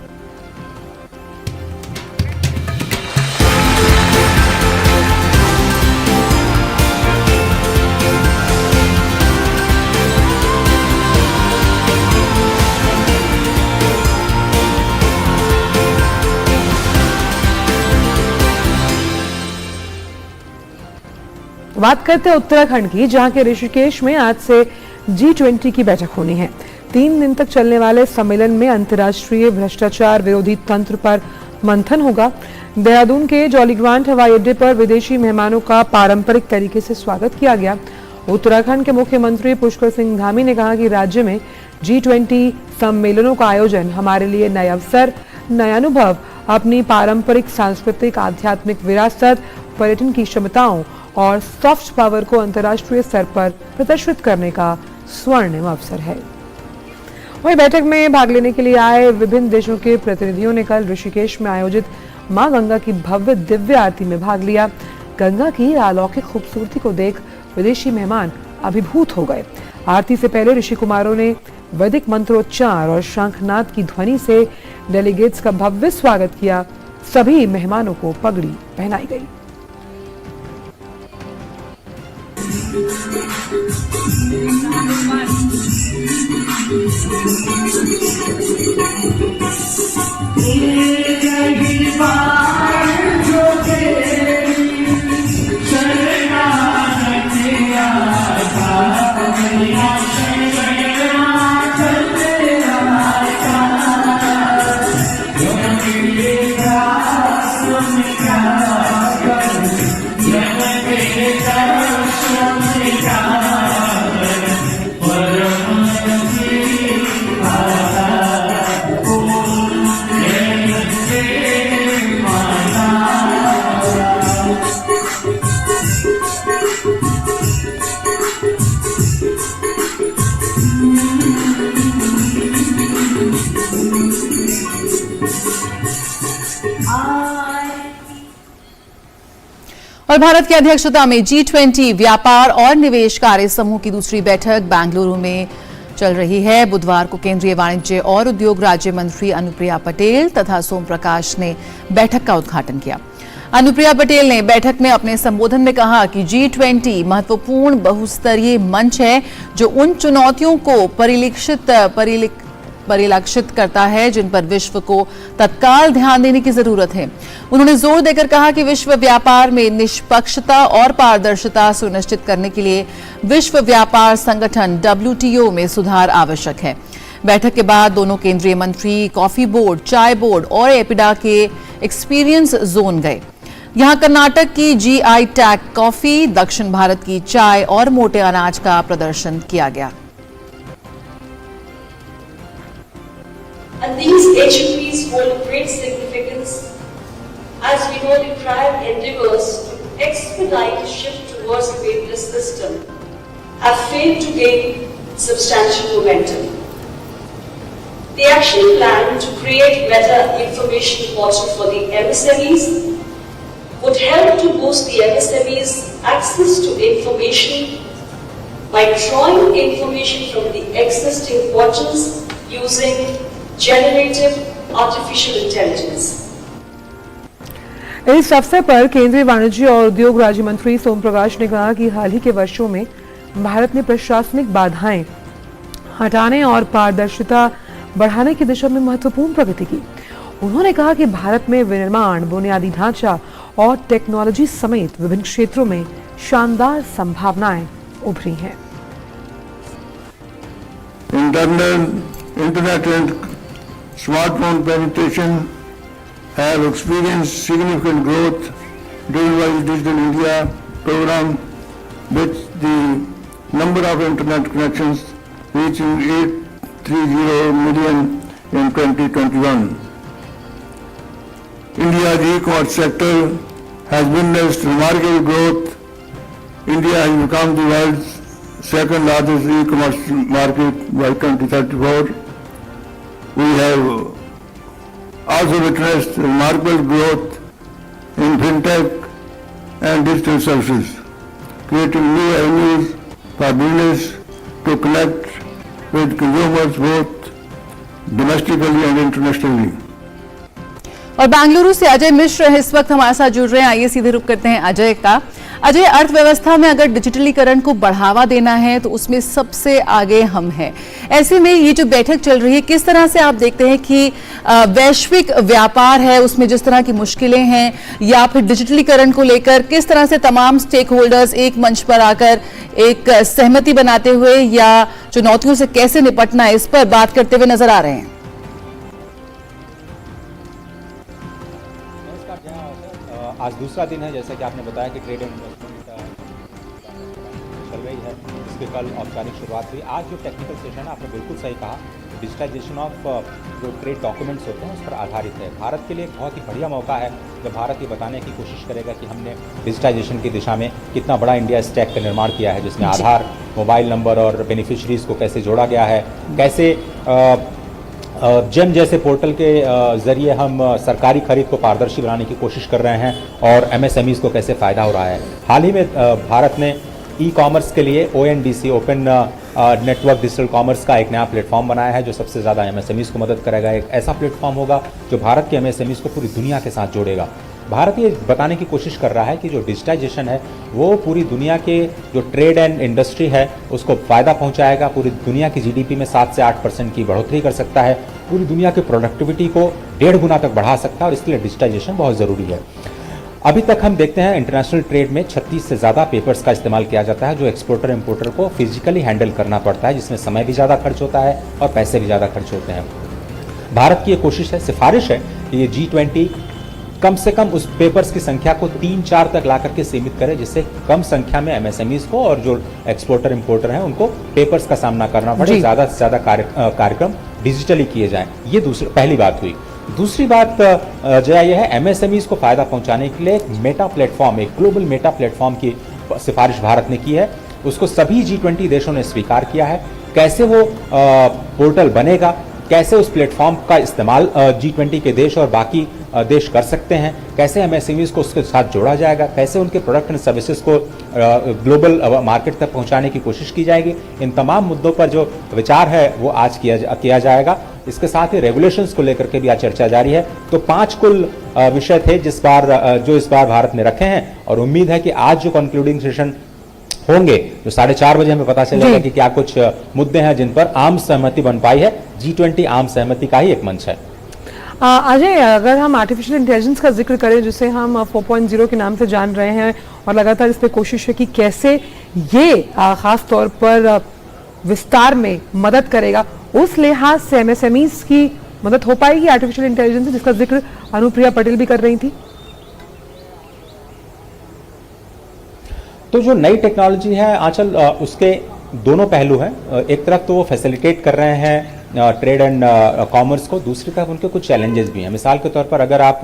[SPEAKER 2] बात करते हैं उत्तराखंड की, जहां के ऋषिकेश में आज से G20 की बैठक होनी है। 3 दिन तक चलने वाले सम्मेलन में अंतर्राष्ट्रीय भ्रष्टाचार विरोधी तंत्र पर मंथन होगा। देहरादून के जॉलीग्रांट हवाई अड्डे पर विदेशी मेहमानों का पारंपरिक तरीके से स्वागत किया गया। उत्तराखंड के मुख्यमंत्री पुष्कर सिंह धामी ने कहा कि राज्य में G20 सम्मेलनों का आयोजन हमारे लिए नए अवसर, नए अनुभव, अपनी पारंपरिक सांस्कृतिक आध्यात्मिक विरासत, पर्यटन की क्षमताओं और सॉफ्ट पावर को अंतर्राष्ट्रीय स्तर पर प्रदर्शित करने का स्वर्णिम अवसर है। वहीं बैठक में भाग लेने के लिए आए विभिन्न देशों के प्रतिनिधियों ने कल ऋषिकेश में आयोजित मां गंगा की भव्य दिव्य आरती में भाग लिया। गंगा की अलौकिक खूबसूरती को देख विदेशी मेहमान अभिभूत हो गए। आरती से पहले ऋषि कुमारों ने वैदिक मंत्रोच्चार और शंखनाद की ध्वनि से डेलीगेट्स का भव्य स्वागत किया। सभी मेहमानों को पगड़ी पहनाई गई।
[SPEAKER 1] और भारत की अध्यक्षता में G20 व्यापार और निवेश कार्य समूह की दूसरी बैठक बेंगलुरु में चल रही है। बुधवार को केंद्रीय वाणिज्य और उद्योग राज्य मंत्री अनुप्रिया पटेल तथा सोम प्रकाश ने बैठक का उद्घाटन किया। अनुप्रिया पटेल ने बैठक में अपने संबोधन में कहा कि G20 महत्वपूर्ण बहुस्तरीय मंच है जो उन चुनौतियों को परिलक्षित करता है जिन पर विश्व को तत्काल ध्यान देने की जरूरत है। उन्होंने जोर देकर कहा कि विश्व व्यापार में निष्पक्षता और पारदर्शिता सुनिश्चित करने के लिए विश्व व्यापार संगठन WTO में सुधार आवश्यक है। बैठक के बाद दोनों केंद्रीय मंत्री कॉफी बोर्ड, चाय बोर्ड और एपिडा के एक्सपीरियंस जोन गए। यहां कर्नाटक की GI टैग कॉफी, दक्षिण भारत की चाय और मोटे अनाज का प्रदर्शन किया गया।
[SPEAKER 13] And these HUPs hold great significance as we know the prior endeavors to expedite shift towards a paperless system have failed to gain substantial momentum. The action plan to create better information portal for the MSMEs would help to boost the MSMEs' access to information by drawing information from the existing portals using generative artificial intelligence.
[SPEAKER 2] इस अवसर पर केंद्रीय वाणिज्य और उद्योग राज्य मंत्री सोम प्रकाश ने कहा कि हाल ही के वर्षों में भारत ने प्रशासनिक बाधाएं हटाने और पारदर्शिता बढ़ाने की दिशा में महत्वपूर्ण प्रगति की। उन्होंने कहा कि भारत में विनिर्माण, बुनियादी ढांचा और टेक्नोलॉजी समेत विभिन्न क्षेत्रों में शानदार संभावनाएं उभरी हैं।
[SPEAKER 14] Internet and smartphone penetration have experienced significant growth driven by the Digital India program, with the number of internet connections reaching 830 million in 2021. India's e-commerce sector has witnessed remarkable growth. India has become the world's second largest e-commerce market by 2034. We have also witnessed remarkable growth in fintech and digital services, creating new avenues for business to connect with consumers both domestically and internationally.
[SPEAKER 1] और बेंगलुरु से अजय मिश्र इस वक्त हमारे साथ जुड़ रहे हैं। आइए सीधे रुख करते हैं अजय का। अजय, अर्थव्यवस्था में अगर डिजिटलीकरण को बढ़ावा देना है तो उसमें सबसे आगे हम हैं। ऐसे में ये जो बैठक चल रही है, किस तरह से आप देखते हैं कि वैश्विक व्यापार है उसमें जिस तरह की मुश्किलें हैं या फिर डिजिटलीकरण को लेकर किस तरह से तमाम स्टेक होल्डर्स एक मंच पर आकर एक सहमति बनाते हुए या चुनौतियों से कैसे निपटना है इस पर बात करते हुए नजर आ रहे हैं?
[SPEAKER 15] आज दूसरा दिन है, जैसा कि आपने बताया कि ट्रेड एंड इन्वेस्टमेंट चल रही है, इसकी कल औपचारिक शुरुआत हुई। आज जो टेक्निकल सेशन है, आपने बिल्कुल सही कहा, डिजिटाइजेशन ऑफ जो ट्रेड डॉक्यूमेंट्स होते हैं उस पर आधारित है। भारत के लिए एक बहुत ही बढ़िया मौका है जब भारत ये बताने की कोशिश करेगा कि हमने डिजिटाइजेशन की दिशा में कितना बड़ा इंडिया स्टैक का निर्माण किया है, जिसमें आधार, मोबाइल नंबर और बेनिफिशरीज को कैसे जोड़ा गया है, कैसे जेम जैसे पोर्टल के जरिए हम सरकारी खरीद को पारदर्शी बनाने की कोशिश कर रहे हैं और MSMEs को कैसे फ़ायदा हो रहा है। हाल ही में भारत ने ई-कॉमर्स के लिए ONDC, open network digital commerce का एक नया प्लेटफॉर्म बनाया है जो सबसे ज़्यादा MSMEs को मदद करेगा। एक ऐसा प्लेटफॉर्म होगा जो भारत के MSMEs को पूरी दुनिया के साथ जोड़ेगा। भारत ये बताने की कोशिश कर रहा है कि जो डिजिटाइजेशन है वो पूरी दुनिया के जो ट्रेड एंड इंडस्ट्री है उसको फ़ायदा पहुंचाएगा, पूरी दुनिया की GDP में 7 से 8% की बढ़ोतरी कर सकता है, पूरी दुनिया की प्रोडक्टिविटी को 1.5 गुना तक बढ़ा सकता है और इसके लिए डिजिटाइजेशन बहुत ज़रूरी है। अभी तक हम देखते हैं इंटरनेशनल ट्रेड में 36 से ज़्यादा पेपर्स का इस्तेमाल किया जाता है जो एक्सपोर्टर इंपोर्टर को फिजिकली हैंडल करना पड़ता है, जिसमें समय भी ज़्यादा खर्च होता है और पैसे भी ज़्यादा खर्च होते हैं। भारत की ये कोशिश है, सिफारिश है कि ये G20 कम से कम उस पेपर्स की संख्या को 3-4 तक ला करके सीमित करे, जिससे कम संख्या में MSMEs को और जो एक्सपोर्टर इंपोर्टर हैं उनको पेपर्स का सामना करना पड़े, ज़्यादा से ज़्यादा कार्यक्रम डिजिटली किए जाएं। ये पहली बात हुई। दूसरी बात जया ये है, MSMEs को फायदा पहुंचाने के लिए एक मेटा प्लेटफॉर्म, एक ग्लोबल मेटा प्लेटफॉर्म की सिफारिश भारत ने की है। उसको सभी G20 देशों ने स्वीकार किया है। कैसे वो पोर्टल बनेगा, कैसे उस प्लेटफॉर्म का इस्तेमाल G20 के देश और बाकी देश कर सकते हैं, कैसे एमएसएमईज को उसके साथ जोड़ा जाएगा, कैसे उनके प्रोडक्ट एंड सर्विसेज को ग्लोबल मार्केट तक पहुंचाने की कोशिश की जाएगी। इन तमाम मुद्दों पर जो विचार है वो आज किया जाएगा। इसके साथ ही रेगुलेशंस को लेकर के भी आज चर्चा जारी है। तो 5 कुल विषय थे जो इस बार भारत ने रखे हैं, और उम्मीद है कि आज जो कंक्लूडिंग सेशन होंगे, जो 4:30 बजे हमें पता चलेगा कि क्या कुछ मुद्दे हैं जिन पर आम सहमति बन पाई है। G20 आम सहमति का ही एक मंच है।
[SPEAKER 2] अजय, अगर हम आर्टिफिशियल इंटेलिजेंस का जिक्र करें, जिसे हम 4.0 के नाम से जान रहे हैं, और लगातार इस पर कोशिश है कि कैसे ये खास तौर पर विस्तार में मदद करेगा, उस लिहाज से एमएसएमईज की मदद हो पाएगी आर्टिफिशियल इंटेलिजेंस से, जिसका जिक्र अनुप्रिया पटेल भी कर रही थी।
[SPEAKER 15] तो जो नई टेक्नोलॉजी है आंचल, उसके दोनों पहलू हैं। एक तरफ तो वो फैसिलिटेट कर रहे हैं ट्रेड एंड कॉमर्स को, दूसरी तरफ उनके कुछ चैलेंजेस भी हैं। मिसाल के तौर पर अगर आप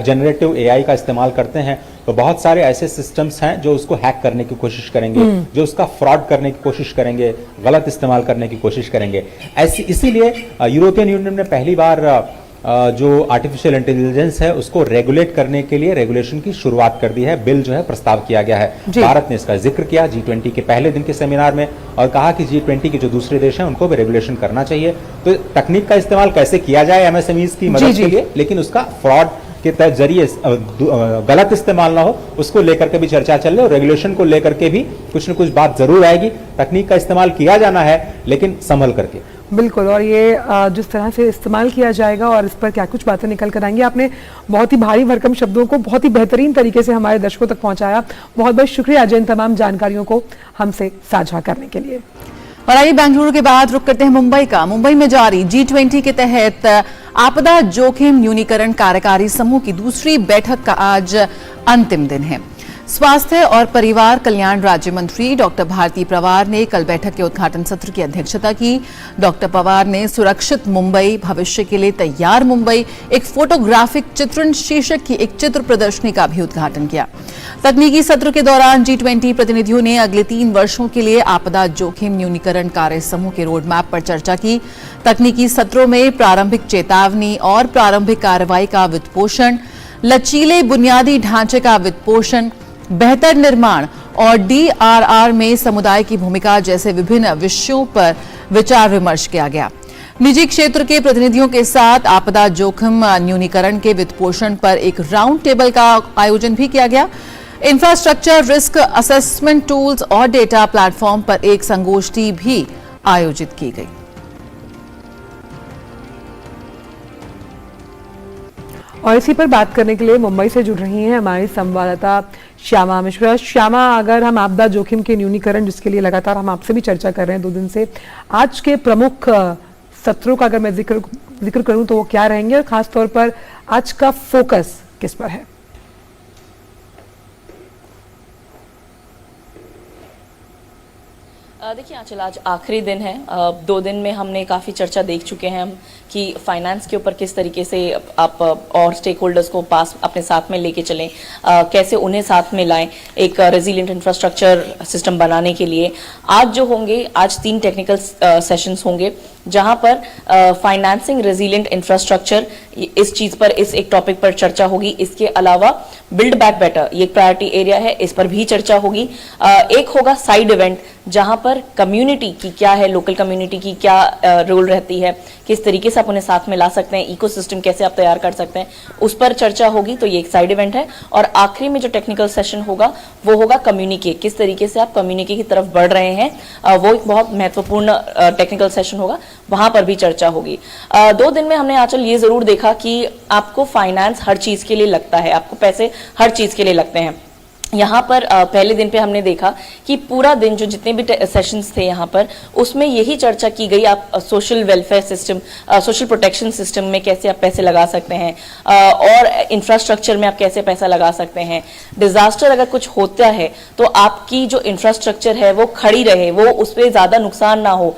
[SPEAKER 15] जनरेटिव एआई का इस्तेमाल करते हैं तो बहुत सारे ऐसे सिस्टम्स हैं जो उसको हैक करने की कोशिश करेंगे, जो उसका फ्रॉड करने की कोशिश करेंगे, गलत इस्तेमाल करने की कोशिश करेंगे। इसीलिए यूरोपियन यूनियन ने पहली बार जो आर्टिफिशियल इंटेलिजेंस है उसको रेगुलेट करने के लिए रेगुलेशन की शुरुआत कर दी है। बिल जो है प्रस्ताव किया गया है। भारत ने इसका जिक्र किया G20 के पहले दिन के सेमिनार में, और कहा कि G20 के जो दूसरे देश हैं उनको भी रेगुलेशन करना चाहिए। तो तकनीक का इस्तेमाल कैसे किया जाए एमएसएमईज की मदद के लिए, लेकिन उसका फ्रॉड के जरिए गलत इस्तेमाल ना हो, उसको लेकर के भी चर्चा चल रही है। और रेगुलेशन को लेकर के भी कुछ न कुछ बात जरूर आएगी। तकनीक का इस्तेमाल किया जाना है, लेकिन संभल करके।
[SPEAKER 2] बिल्कुल, और ये जिस तरह से इस्तेमाल किया जाएगा और इस पर क्या कुछ बातें निकल कर आएंगी, आपने बहुत ही भारी भरकम शब्दों को बहुत ही बेहतरीन तरीके से हमारे दर्शकों तक पहुंचाया। बहुत बहुत शुक्रिया अजय, इन तमाम जानकारियों को हमसे साझा करने के लिए।
[SPEAKER 1] और आइए बेंगलुरु के बाद रुक करते हैं मुंबई का। मुंबई में जारी G20 के तहत आपदा जोखिम न्यूनीकरण कार्यकारी समूह की दूसरी बैठक का आज अंतिम दिन है। स्वास्थ्य और परिवार कल्याण राज्य मंत्री डॉक्टर भारती पवार ने कल बैठक के उद्घाटन सत्र की अध्यक्षता की। डॉक्टर पवार ने सुरक्षित मुंबई, भविष्य के लिए तैयार मुंबई, एक फोटोग्राफिक चित्रण शीर्षक की एक चित्र प्रदर्शनी का भी उद्घाटन किया। तकनीकी सत्र के दौरान G20 प्रतिनिधियों ने अगले 3 वर्षों के लिए आपदा जोखिम न्यूनीकरण कार्य समूह के रोड मैप पर चर्चा की। तकनीकी सत्रों में प्रारंभिक चेतावनी और प्रारंभिक कार्रवाई का वित्तपोषण, लचीले बुनियादी ढांचे का वित्तपोषण, बेहतर निर्माण और DRR में समुदाय की भूमिका जैसे विभिन्न विषयों पर विचार विमर्श किया गया। निजी क्षेत्र के प्रतिनिधियों के साथ आपदा जोखिम न्यूनीकरण के वित्तपोषण पर एक राउंड टेबल का आयोजन भी किया गया। इंफ्रास्ट्रक्चर रिस्क असेसमेंट टूल्स और डेटा प्लेटफॉर्म पर एक संगोष्ठी भी आयोजित की गई।
[SPEAKER 2] और इसी पर बात करने के लिए मुंबई से जुड़ रही हैं हमारी संवाददाता श्यामा मिश्रा। श्यामा, अगर हम आपदा जोखिम के न्यूनीकरण, जिसके लिए लगातार हम आपसे भी चर्चा कर रहे हैं 2 दिन से, आज के प्रमुख सत्रों का अगर मैं जिक्र करूं तो वो क्या रहेंगे, और खास तौर पर आज का फोकस किस पर है?
[SPEAKER 16] देखिए आंचल, आज आखिरी दिन है। 2 दिन में हमने काफ़ी चर्चा देख चुके हैं हम कि फाइनेंस के ऊपर किस तरीके से आप और स्टेक होल्डर्स को पास अपने साथ में लेके चलें, कैसे उन्हें साथ में लाएं एक रेजिलिएंट इंफ्रास्ट्रक्चर सिस्टम बनाने के लिए। आज जो होंगे, आज 3 टेक्निकल सेशंस होंगे जहां पर फाइनेंसिंग रेजिलिएंट इंफ्रास्ट्रक्चर, इस चीज़ पर, इस एक टॉपिक पर चर्चा होगी। इसके अलावा बिल्ड बैक बेटर, ये एक प्रायोरिटी एरिया है, इस पर भी चर्चा होगी। एक होगा साइड इवेंट जहां पर कम्युनिटी की क्या है, लोकल कम्युनिटी की क्या रोल रहती है, किस तरीके से आप उन्हें साथ में ला सकते हैं, इकोसिस्टम कैसे आप तैयार कर सकते हैं, उस पर चर्चा होगी। तो ये एक साइड इवेंट है। और आखिरी में जो टेक्निकल सेशन होगा वो होगा कम्युनिके, किस तरीके से आप कम्युनिके की तरफ बढ़ रहे हैं, वो एक बहुत महत्वपूर्ण टेक्निकल सेशन होगा, वहां पर भी चर्चा होगी। 2 दिन में हमने आंचल ये जरूर देखा कि आपको फाइनेंस हर चीज के लिए लगता है, आपको पैसे हर चीज के लिए लगते हैं। यहाँ पर पहले दिन पे हमने देखा कि पूरा दिन जो जितने भी सेशंस थे यहाँ पर, उसमें यही चर्चा की गई आप social welfare system, social protection system में कैसे आप पैसे लगा सकते हैं, और इंफ्रास्ट्रक्चर में आप कैसे पैसा लगा सकते हैं। डिजास्टर अगर कुछ होता है तो आपकी जो इंफ्रास्ट्रक्चर है वो खड़ी रहे, वो उस पर ज़्यादा नुकसान ना हो,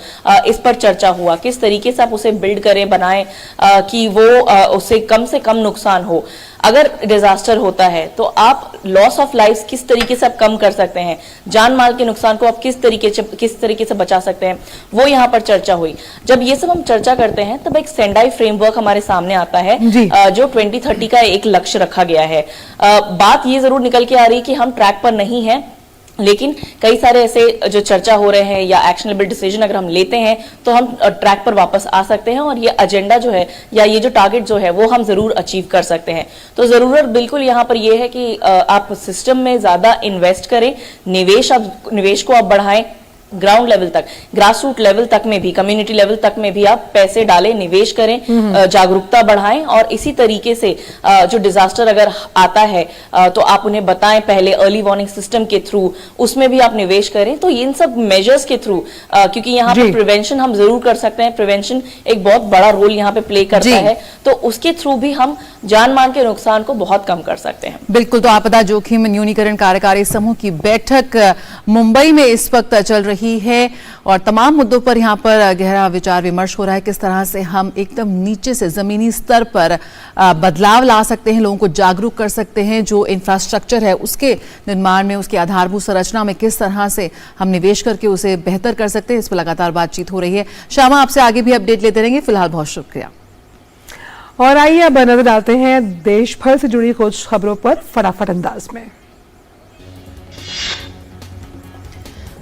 [SPEAKER 16] इस पर चर्चा हुआ। किस तरीके से आप उसे बिल्ड करें, बनाएं कि वो उससे कम नुकसान हो। अगर डिजास्टर होता है तो आप लॉस ऑफ लाइफ किस तरीके से आप कम कर सकते हैं, जान माल के नुकसान को आप किस तरीके से बचा सकते हैं, वो यहाँ पर चर्चा हुई। जब ये सब हम चर्चा करते हैं तब एक सेंडाई फ्रेमवर्क हमारे सामने आता है जो 2030 का एक लक्ष्य रखा गया है। बात ये जरूर निकल के आ रही है कि हम ट्रैक पर नहीं है, लेकिन कई सारे ऐसे जो चर्चा हो रहे हैं या एक्शनेबल डिसीजन अगर हम लेते हैं तो हम ट्रैक पर वापस आ सकते हैं और ये एजेंडा जो है या ये जो टारगेट जो है वो हम जरूर अचीव कर सकते हैं। तो जरूरत बिल्कुल यहाँ पर ये है कि आप सिस्टम में ज्यादा इन्वेस्ट करें, निवेश को आप बढ़ाएं, ग्राउंड लेवल तक, ग्रास रूट लेवल तक में भी, कम्युनिटी लेवल तक में भी आप पैसे डालें, निवेश करें, जागरूकता बढ़ाएं और इसी तरीके से जो डिजास्टर अगर आता है तो आप उन्हें बताएं पहले, अर्ली वार्निंग सिस्टम के थ्रू उसमें भी आप निवेश करें। तो इन सब मेजर्स के थ्रू क्योंकि यहाँ पे प्रिवेंशन हम जरूर कर सकते हैं, प्रिवेंशन एक बहुत बड़ा रोल यहाँ पे प्ले करता है, तो उसके थ्रू भी हम जान मान के नुकसान को बहुत कम कर सकते हैं।
[SPEAKER 1] बिल्कुल। तो आपदा जोखिम न्यूनीकरण कार्यकारी समूह की बैठक मुंबई में इस वक्त चल रही है और तमाम मुद्दों पर यहां पर गहरा विचार विमर्श हो रहा है। किस तरह से हम एकदम नीचे से जमीनी स्तर पर बदलाव ला सकते हैं, लोगों को जागरूक कर सकते हैं, जो इंफ्रास्ट्रक्चर है उसके निर्माण में, उसकी आधारभूत संरचना में किस तरह से हम निवेश करके उसे बेहतर कर सकते हैं, इस पर लगातार बातचीत हो रही है। श्यामा, आपसे आगे भी अपडेट लेते रहेंगे। फिलहाल बहुत शुक्रिया।
[SPEAKER 2] और आइए अब नजर डालते हैं देश भर से जुड़ी कुछ खबरों पर फटाफट अंदाज में।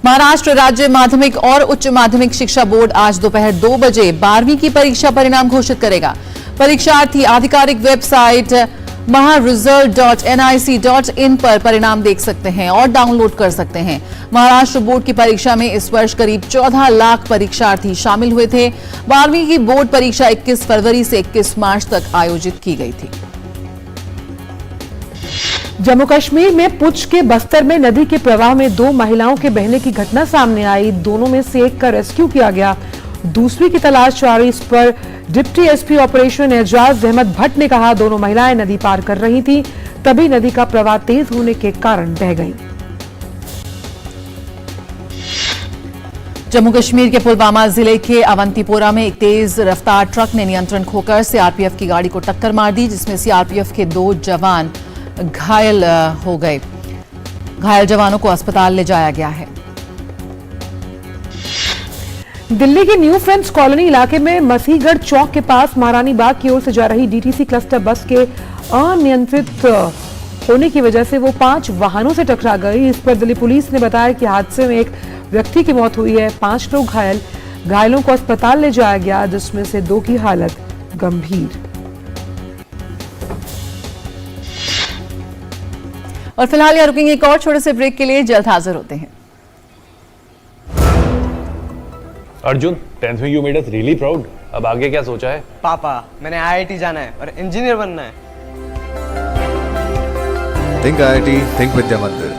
[SPEAKER 1] महाराष्ट्र राज्य माध्यमिक और उच्च माध्यमिक शिक्षा बोर्ड आज दोपहर 2 बजे 12वीं की परीक्षा परिणाम घोषित करेगा। परीक्षार्थी आधिकारिक वेबसाइट maharesult.nic.in पर परिणाम देख सकते हैं और डाउनलोड कर सकते हैं। महाराष्ट्र बोर्ड की परीक्षा में इस वर्ष करीब 14 लाख परीक्षार्थी शामिल हुए थे। 12वीं की बोर्ड परीक्षा 21 फरवरी से 21 मार्च तक आयोजित की गई थी।
[SPEAKER 2] जम्मू कश्मीर में पुंछ के बस्तर में नदी के प्रवाह में 2 महिलाओं के बहने की घटना सामने आई। दोनों में से एक का रेस्क्यू किया गया, दूसरी की तलाश जारी। इस पर deputy SP operation Ejaz Ahmad Bhat ने कहा, दोनों महिलाएं नदी पार कर रही थी, तभी नदी का प्रवाह तेज होने के कारण बह गईं।
[SPEAKER 1] जम्मू कश्मीर के पुलवामा जिले के अवंतीपोरा में एक तेज रफ्तार ट्रक ने नियंत्रण खोकर सीआरपीएफ की गाड़ी को टक्कर मार दी, जिसमें सीआरपीएफ के 2 जवान घायल हो गए। घायल जवानों को अस्पताल ले जाया गया है।
[SPEAKER 2] दिल्ली के न्यू फ्रेंड्स कॉलोनी इलाके में मसीहगढ़ चौक के पास महारानी बाग की ओर से जा रही डीटीसी क्लस्टर बस के अनियंत्रित होने की वजह से वो 5 वाहनों से टकरा गई। इस पर दिल्ली पुलिस ने बताया कि हादसे में एक व्यक्ति की मौत हुई है, 5 लोग घायल। घायलों को अस्पताल ले जाया गया, जिसमें से 2 की हालत गंभीर।
[SPEAKER 1] और फिलहाल यहाँ रुकेंगे एक और छोटे से ब्रेक के लिए, जल्द हाजिर होते हैं।
[SPEAKER 5] अर्जुन, 10th में you made us really proud. अब आगे क्या सोचा है?
[SPEAKER 6] पापा, मैंने आईआईटी जाना है और इंजीनियर बनना है।
[SPEAKER 7] Think IIT, think Vidya Mandir.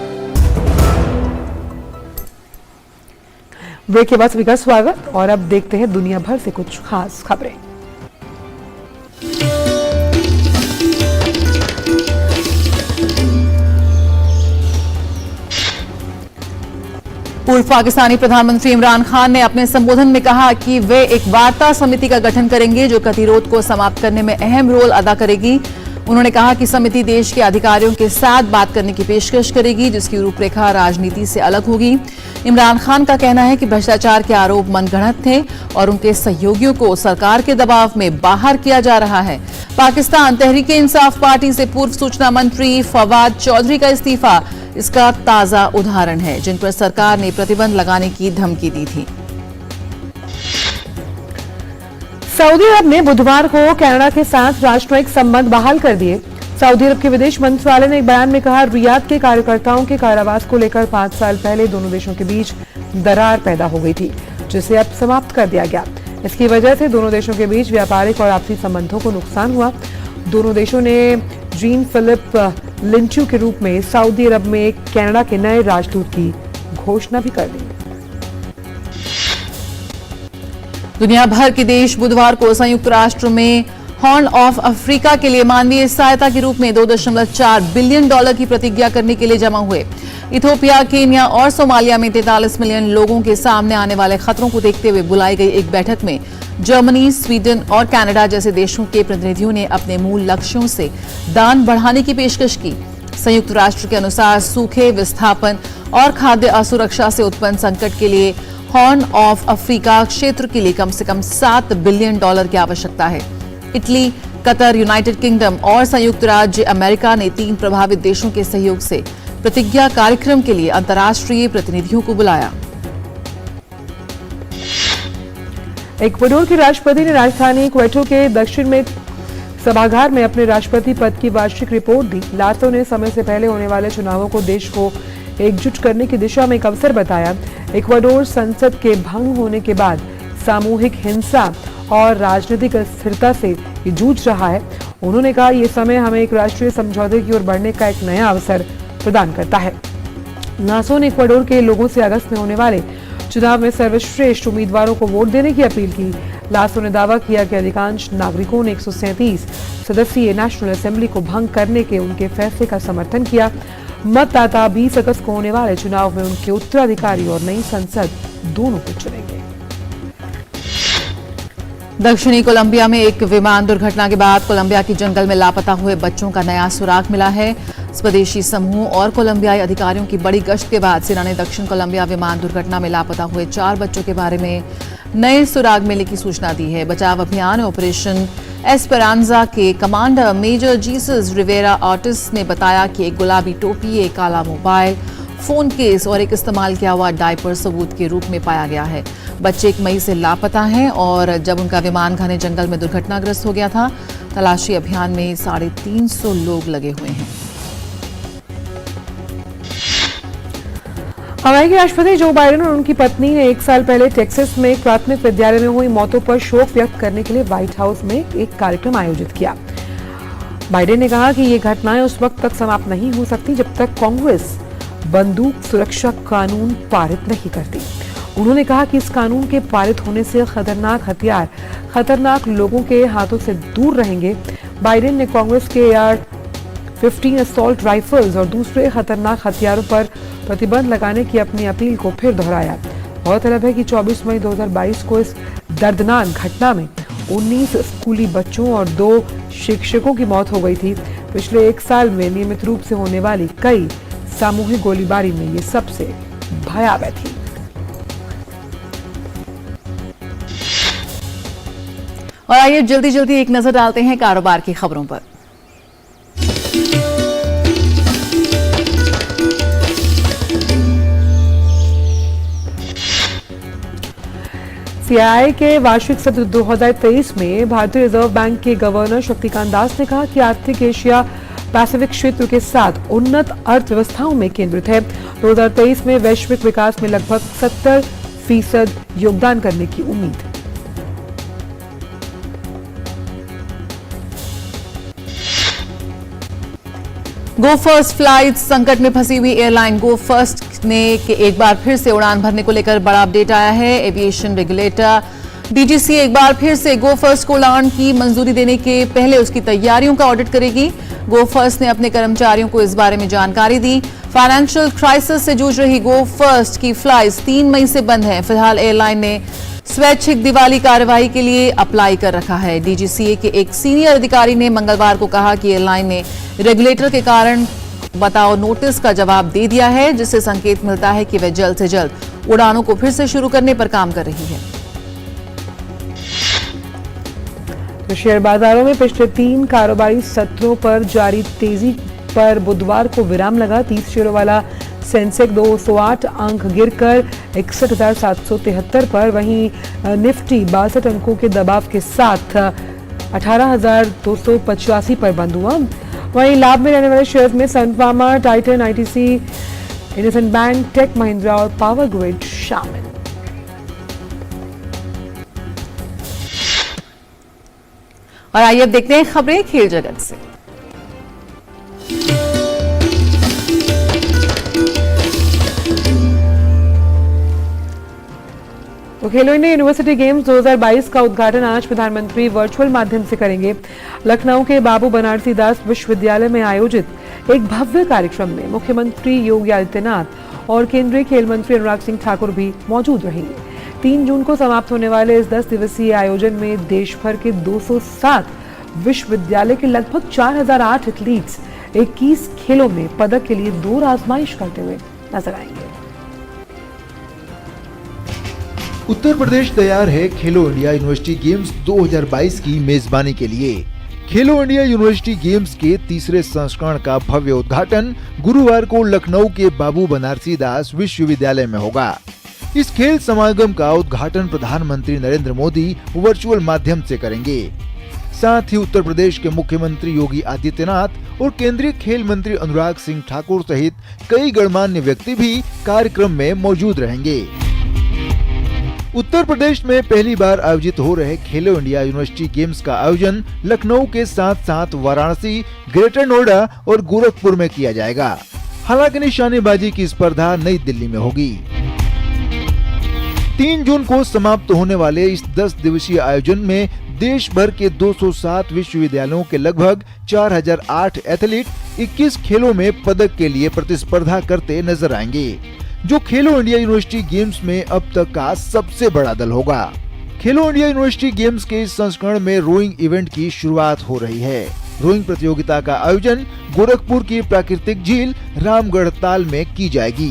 [SPEAKER 2] Break के बाद सभी का स्वागत और अब देखते हैं दुनिया भर से कुछ खास खबरें।
[SPEAKER 1] पूर्व पाकिस्तानी प्रधानमंत्री इमरान खान ने अपने संबोधन में कहा कि वे एक वार्ता समिति का गठन करेंगे जो गतिरोध को समाप्त करने में अहम रोल अदा करेगी। उन्होंने कहा कि समिति देश के अधिकारियों के साथ बात करने की पेशकश करेगी, जिसकी रूपरेखा राजनीति से अलग होगी। इमरान खान का कहना है कि भ्रष्टाचार के आरोप मनगढ़ंत थे और उनके सहयोगियों को सरकार के दबाव में बाहर किया जा रहा है। पाकिस्तान तहरीक इंसाफ पार्टी से पूर्व सूचना मंत्री फवाद चौधरी का इस्तीफा इसका ताजा उदाहरण है, जिन पर सरकार ने प्रतिबंध लगाने की धमकी दी थी।
[SPEAKER 2] सऊदी अरब ने बुधवार को कनाडा के साथ राजनयिक संबंध बहाल कर दिए। सऊदी अरब के विदेश मंत्रालय ने एक बयान में कहा, रियाद के कार्यकर्ताओं के कारावास को लेकर 5 साल पहले दोनों देशों के बीच दरार पैदा हो गई थी, जिसे अब समाप्त कर दिया गया। इसकी वजह से दोनों देशों के बीच व्यापारिक और आपसी संबंधों को नुकसान हुआ। दोनों देशों ने जीन फिलिप लिंचू के रूप में सऊदी अरब में कनाडा के नए राजदूत की घोषणा भी कर दी।
[SPEAKER 1] दुनिया भर के देश बुधवार को संयुक्त राष्ट्र में हॉर्न ऑफ अफ्रीका के लिए मानवीय सहायता के रूप में $2.4 बिलियन की प्रतिज्ञा करने के लिए जमा हुए। इथियोपिया, केन्या और सोमालिया में 43 मिलियन लोगों के सामने आने वाले खतरों को देखते हुए बुलाई गई एक बैठक में जर्मनी, स्वीडन और कनाडा जैसे देशों के प्रतिनिधियों ने अपने मूल लक्ष्यों से दान बढ़ाने की पेशकश की। संयुक्त राष्ट्र के अनुसार सूखे, विस्थापन और खाद्य असुरक्षा से उत्पन्न संकट के लिए हॉर्न ऑफ अफ्रीका क्षेत्र के लिए कम से कम $7 बिलियन की आवश्यकता है। इटली, कतर, यूनाइटेड किंगडम और संयुक्त राज्य अमेरिका ने 3 प्रभावित देशों के सहयोग से प्रतिज्ञा कार्यक्रम के लिए अंतर्राष्ट्रीय प्रतिनिधियों को बुलाया।
[SPEAKER 2] इक्वाडोर के राष्ट्रपति ने राजधानी क्वेटो के दक्षिण में सभागार में अपने राष्ट्रपति पद की वार्षिक रिपोर्ट दी। लासो ने समय से पहले होने वाले चुनावों को देश को एकजुट करने की दिशा में एक अवसर बताया। इक्वाडोर संसद के भंग होने के बाद सामूहिक हिंसा और राजनीतिक अस्थिरता से जूझ रहा है। उन्होंने कहा, यह समय हमें एक राष्ट्रीय समझौते की ओर बढ़ने का एक नया अवसर प्रदान करता है। लासो ने इक्वाडोर के लोगों से अगस्त में होने वाले चुनाव में सर्वश्रेष्ठ उम्मीदवारों को वोट देने की अपील की। लासो ने दावा किया कि अधिकांश नागरिकों ने 137 सदस्यीय नेशनल असेंबली को भंग करने के उनके फैसले का समर्थन किया। मतदाता 20 अगस्त को होने वाले चुनाव में उनके उत्तराधिकारी और नई संसद दोनों को चुनेंगे।
[SPEAKER 1] दक्षिणी कोलंबिया में एक विमान दुर्घटना के बाद कोलंबिया के जंगल में लापता हुए बच्चों का नया सुराग मिला है। स्वदेशी समूह और कोलंबियाई अधिकारियों की बड़ी गश्त के बाद सेना ने दक्षिण कोलंबिया विमान दुर्घटना में लापता हुए 4 बच्चों के बारे में नए सुराग मिलने की सूचना दी है। बचाव अभियान ऑपरेशन एस्पेरांजा के commander major Jesus Rivera Ortiz ने बताया कि एक गुलाबी टोपी, एक काला मोबाइल फोन केस और एक इस्तेमाल किया हुआ डायपर सबूत के रूप में पाया गया है। बच्चे 1 मई से लापता हैं और जब उनका विमान घने जंगल में दुर्घटनाग्रस्त हो गया था। तलाशी अभियान में 350 लोग लगे हुए हैं।
[SPEAKER 2] अमेरिकी राष्ट्रपति जो बाइडेन और उनकी पत्नी ने 1 साल पहले टेक्सास में एक प्राथमिक विद्यालय में हुई मौतों पर शोक व्यक्त करने के लिए व्हाइट हाउस में एक कार्यक्रम आयोजित किया। बाइडेन ने कहा कि ये घटनाएं उस वक्त तक समाप्त नहीं हो सकती जब तक कांग्रेस बंदूक सुरक्षा कानून पारित नहीं करती। उन्होंने कहा कि इस कानून के पारित होने से खतरनाक हथियार खतरनाक लोगों के हाथों से दूर रहेंगे। बाइडेन ने कांग्रेस के AR-15 असॉल्ट राइफल्स और दूसरे खतरनाक हथियारों पर प्रतिबंध लगाने की अपनी अपील को फिर दोहराया। गौरतलब है कि 24 मई 2022 को इस दर्दनाक घटना में 19 स्कूली बच्चों और 2 शिक्षकों की मौत हो गई थी। पिछले 1 साल में नियमित रूप से होने वाली कई सामूहिक गोलीबारी में ये सबसे भयावह थी।
[SPEAKER 1] और आइए जल्दी जल्दी एक नजर डालते हैं कारोबार की खबरों पर।
[SPEAKER 2] सीआईआई के वार्षिक सत्र 2023 में भारतीय रिजर्व बैंक के गवर्नर शक्तिकांत दास ने कहा कि आर्थिक एशिया पैसिफिक क्षेत्र के साथ उन्नत अर्थव्यवस्थाओं में केंद्रित है। 2023 में वैश्विक विकास में लगभग 70% योगदान करने की उम्मीद।
[SPEAKER 1] गो फर्स्ट फ्लाइट संकट में फंसी हुई एयरलाइन गो फर्स्ट ने एक बार फिर से उड़ान भरने को लेकर बड़ा अपडेट आया है। एविएशन रेगुलेटर डीजीसीए एक बार फिर से गो फर्स्ट को उड़ान की मंजूरी देने के पहले उसकी तैयारियों का ऑडिट करेगी। गो फर्स्ट ने अपने कर्मचारियों को इस बारे में जानकारी दी। फाइनेंशियल क्राइसिस से जूझ रही गो फर्स्ट की फ्लाइट्स 3 मई से बंद है। फिलहाल एयरलाइन ने स्वैच्छिक दिवाली कार्यवाही के लिए अप्लाई कर रखा है। डीजीसीए के एक सीनियर अधिकारी ने मंगलवार को कहा कि एयरलाइन ने रेगुलेटर के कारण बताओ नोटिस का जवाब दे दिया है, जिससे संकेत मिलता है कि वह जल्द से जल्द उड़ानों को फिर से शुरू करने पर काम कर रही है।
[SPEAKER 2] तो शेयर बाजारों में पिछले 3 कारोबारी सत्रों पर जारी तेजी पर बुधवार को विराम लगा। 30 शेयरों वाला सेंसेक्स 208 अंक गिरकर 61,773 पर, वहीं निफ्टी 62 अंकों के दबाव के साथ 18,285 पर बंद हुआ। वहीं लाभ में रहने वाले शेयर्स में Sun Pharma, Titan, ITC, IndusInd Bank, Tech Mahindra और पावर ग्रिड शामिल।
[SPEAKER 1] और आइए अब देखते हैं खबरें खेल जगत से।
[SPEAKER 2] तो खेलो इंडिया यूनिवर्सिटी गेम्स 2022 का उद्घाटन आज प्रधानमंत्री वर्चुअल माध्यम से करेंगे। लखनऊ के बाबू बनारसी दास विश्वविद्यालय में आयोजित एक भव्य कार्यक्रम में मुख्यमंत्री योगी आदित्यनाथ और केंद्रीय खेल मंत्री अनुराग सिंह ठाकुर भी मौजूद रहेंगे। 3 जून को समाप्त होने वाले इस 10 दिवसीय आयोजन में देश भर के 207 विश्वविद्यालय के लगभग 4008 एथलीट्स 21 खेलों में पदक के लिए दौड़ आजमाइश करते हुए नजर आएंगे।
[SPEAKER 17] उत्तर प्रदेश तैयार है खेलो इंडिया यूनिवर्सिटी गेम्स 2022 की मेजबानी के लिए। खेलो इंडिया यूनिवर्सिटी गेम्स के तीसरे संस्करण का भव्य उद्घाटन गुरुवार को लखनऊ के बाबू बनारसी दास विश्वविद्यालय में होगा। इस खेल समागम का उद्घाटन प्रधानमंत्री नरेंद्र मोदी वर्चुअल माध्यम से करेंगे। साथ ही उत्तर प्रदेश के मुख्यमंत्री योगी आदित्यनाथ और केंद्रीय खेल मंत्री अनुराग सिंह ठाकुर सहित कई गणमान्य व्यक्ति भी कार्यक्रम में मौजूद रहेंगे। उत्तर प्रदेश में पहली बार आयोजित हो रहे खेलो इंडिया यूनिवर्सिटी गेम्स का आयोजन लखनऊ के साथ साथ वाराणसी, ग्रेटर नोएडा और गोरखपुर में किया जाएगा। हालांकि निशानेबाजी की स्पर्धा नई दिल्ली में होगी। 3 जून को समाप्त होने वाले इस 10 दिवसीय आयोजन में देश भर के 207 विश्वविद्यालयों के लगभग 4008 एथलीट 21 खेलों में पदक के लिए प्रतिस्पर्धा करते नजर आएंगे, जो खेलो इंडिया यूनिवर्सिटी गेम्स में अब तक का सबसे बड़ा दल होगा। खेलो इंडिया यूनिवर्सिटी गेम्स के इस संस्करण में रोइंग इवेंट की शुरुआत हो रही है। रोइंग प्रतियोगिता का आयोजन गोरखपुर की प्राकृतिक झील रामगढ़ ताल में की जाएगी।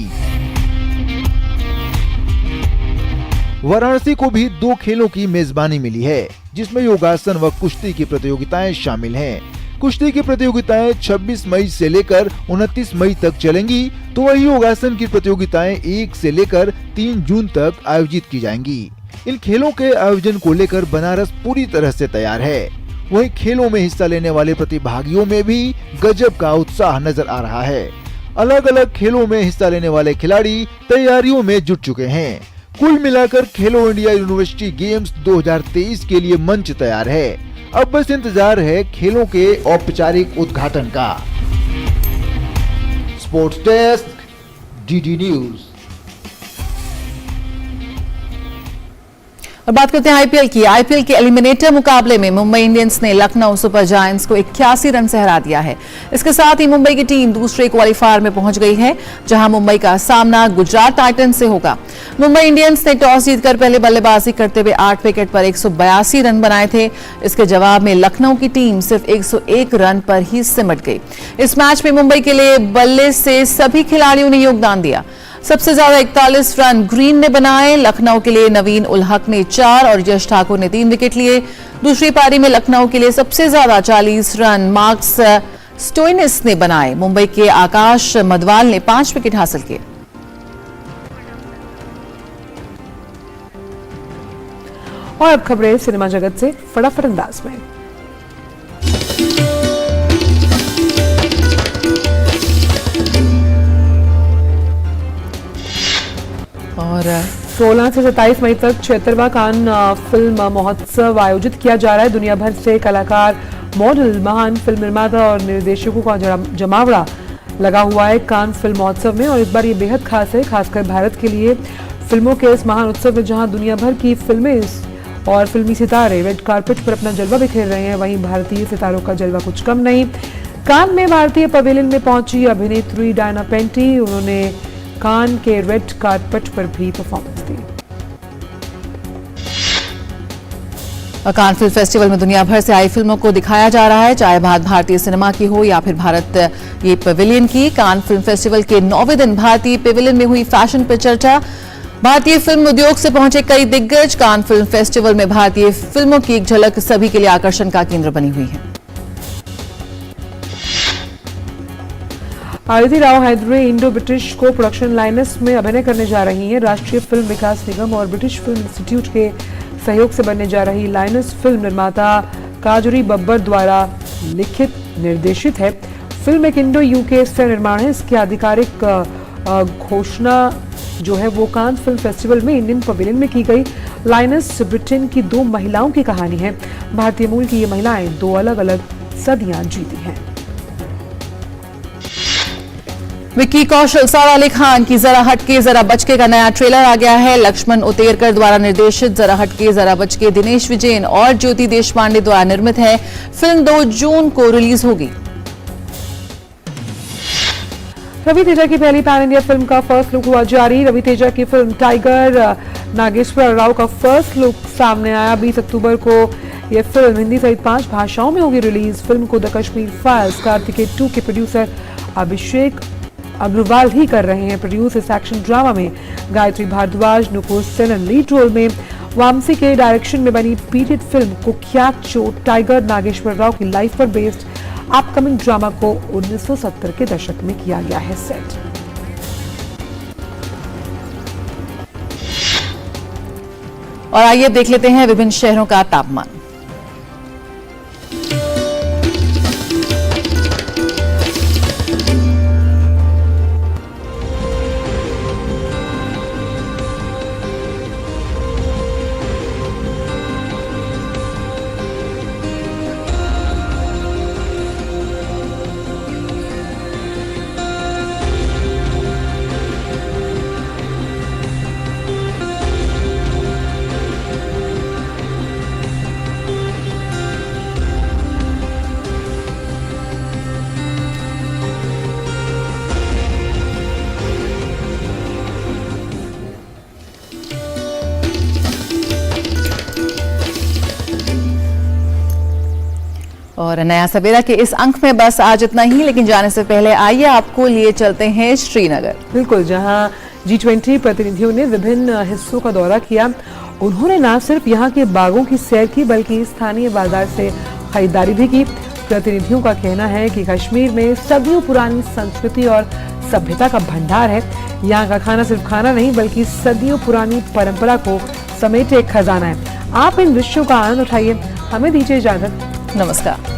[SPEAKER 17] वाराणसी को भी 2 खेलों की मेजबानी मिली है, जिसमें योगासन व कुश्ती की प्रतियोगिताएं शामिल हैं। कुश्ती की प्रतियोगिताएं 26 मई से लेकर 29 मई तक चलेंगी, तो वही योगासन की प्रतियोगिताएं 1 से लेकर 3 जून तक आयोजित की जाएंगी। इन खेलों के आयोजन को लेकर बनारस पूरी तरह से तैयार है। वहीं खेलों में हिस्सा लेने वाले प्रतिभागियों में भी गजब का उत्साह नजर आ रहा है। अलग अलग खेलों में हिस्सा लेने वाले खिलाड़ी तैयारियों में जुट चुके हैं। कुल मिलाकर खेलो इंडिया यूनिवर्सिटी गेम्स 2023 के लिए मंच तैयार है। अब बस इंतजार है खेलों के औपचारिक उद्घाटन का। Sports desk, DD news.
[SPEAKER 1] और बात करते हैं आईपीएल की। आईपीएल के एलिमिनेटर मुकाबले में मुंबई इंडियंस ने लखनऊ सुपर जायंट्स को 81 रन से हरा दिया है। इसके साथ ही मुंबई की टीम दूसरे क्वालीफायर में पहुंच गई है, जहां मुंबई का सामना गुजरात टाइटंस से होगा। मुंबई इंडियंस ने टॉस जीतकर पहले बल्लेबाजी करते हुए 8 विकेट पर 182 रन बनाए थे। इसके जवाब में लखनऊ की टीम सिर्फ 101 रन पर ही सिमट गई। इस मैच में मुंबई के लिए बल्ले से सभी खिलाड़ियों ने योगदान दिया। सबसे ज्यादा 41 रन ग्रीन ने बनाए। लखनऊ के लिए नवीन उल हक ने 4 और यश ठाकुर ने 3 विकेट लिए। दूसरी पारी में लखनऊ के लिए सबसे ज्यादा 40 रन मार्क्स स्टोइनिस ने बनाए। मुंबई के आकाश मदवाल ने 5 विकेट हासिल किए।
[SPEAKER 2] और अब खबरें सिनेमा जगत से फटाफट अंदाज में। और 16 से 27 मई तक 76वां कान फिल्म महोत्सव आयोजित किया जा रहा है। दुनिया भर से कलाकार, मॉडल, महान फिल्म निर्माता और निर्देशकों का जमावड़ा लगा हुआ है कान फिल्म महोत्सव में। और इस बार ये बेहद खास है, खासकर भारत के लिए। फिल्मों के इस महान उत्सव में जहां दुनिया भर की फिल्में और फिल्मी सितारे रेड कार्पेट पर अपना जलवा बिखेर रहे हैं, वहीं भारतीय सितारों का जलवा कुछ कम नहीं। कान में भारतीय पवेलियन में पहुंची अभिनेत्री डायना पेंटी, उन्होंने कान के रेड कार्पेट पर भी परफॉर्मेंस दी।
[SPEAKER 1] कान फिल्म फेस्टिवल में दुनिया भर से आई फिल्मों को दिखाया जा रहा है, चाहे बात भारतीय सिनेमा की हो या फिर भारत ये पवेलियन की। कान फिल्म फेस्टिवल के 9वें दिन भारतीय पवेलियन में हुई फैशन पर चर्चा। भारतीय फिल्म उद्योग से पहुंचे कई दिग्गज। कान फिल्म फेस्टिवल में भारतीय फिल्मों की एक झलक सभी के लिए आकर्षण का केंद्र बनी हुई है।
[SPEAKER 2] आरती राव हैदरे इंडो ब्रिटिश को प्रोडक्शन लाइनस में अभिनय करने जा रही हैं। राष्ट्रीय फिल्म विकास निगम और ब्रिटिश फिल्म इंस्टीट्यूट के सहयोग से बनने जा रही लाइनस फिल्म निर्माता काजरी बब्बर द्वारा लिखित निर्देशित है। फिल्म एक इंडो यूके सह निर्माण है। इसकी आधिकारिक घोषणा जो है वो कान फिल्म फेस्टिवल में इंडियन पवेलियन में की गई। लाइनस ब्रिटेन की 2 महिलाओं की कहानी है। भारतीय मूल की ये महिलाएं 2 अलग अलग सदियां जीती हैं।
[SPEAKER 1] विक्की कौशल, सारा अली खान की जरा हटके जरा बचके का नया ट्रेलर आ गया है। लक्ष्मण उतेरकर द्वारा निर्देशित जरा हटके जरा बचके दिनेश विजयन और ज्योति देशपांडे द्वारा निर्मित है। फिल्म 2 जून को रिलीज होगी।
[SPEAKER 2] रवि तेजा की पहली पैन इंडिया फिल्म का फर्स्ट लुक हुआ जारी। रवि तेजा की फिल्म टाइगर नागेश्वर राव का फर्स्ट लुक सामने आया। 20 अक्टूबर को यह फिल्म हिंदी सहित 5 भाषाओं में होगी रिलीज। फिल्म को द कश्मीर फाइल्स कार्तिकेय 2 के प्रोड्यूसर अभिषेक अग्रवाल ही कर रहे हैं प्रोड्यूस। इस एक्शन ड्रामा में गायत्री भारद्वाज, नुपुर सेन लीड रोल में। वामसी के डायरेक्शन में बनी पीरियड फिल्म कुख्यात चोट टाइगर नागेश्वर राव की लाइफ पर बेस्ड अपकमिंग ड्रामा को 1970 के दशक में किया गया है सेट।
[SPEAKER 1] और आइए अब देख लेते हैं विभिन्न शहरों का तापमान। और नया सवेरा के इस अंक में बस आज इतना ही, लेकिन जाने से पहले आइए आपको लिए चलते हैं श्रीनगर।
[SPEAKER 2] बिल्कुल, जहां G20 प्रतिनिधियों ने विभिन्न हिस्सों का दौरा किया। उन्होंने न सिर्फ यहां के बागों की सैर की बल्कि स्थानीय बाजार से खरीदारी भी की। प्रतिनिधियों का कहना है कि कश्मीर में सदियों पुरानी संस्कृति और सभ्यता का भंडार है। यहाँ का खाना सिर्फ खाना नहीं बल्कि सदियों पुरानी परंपरा को समेटे एक खजाना है। आप इन दृश्यों का आनंद उठाइए। हमें दीजिए इजाजत।
[SPEAKER 1] नमस्कार।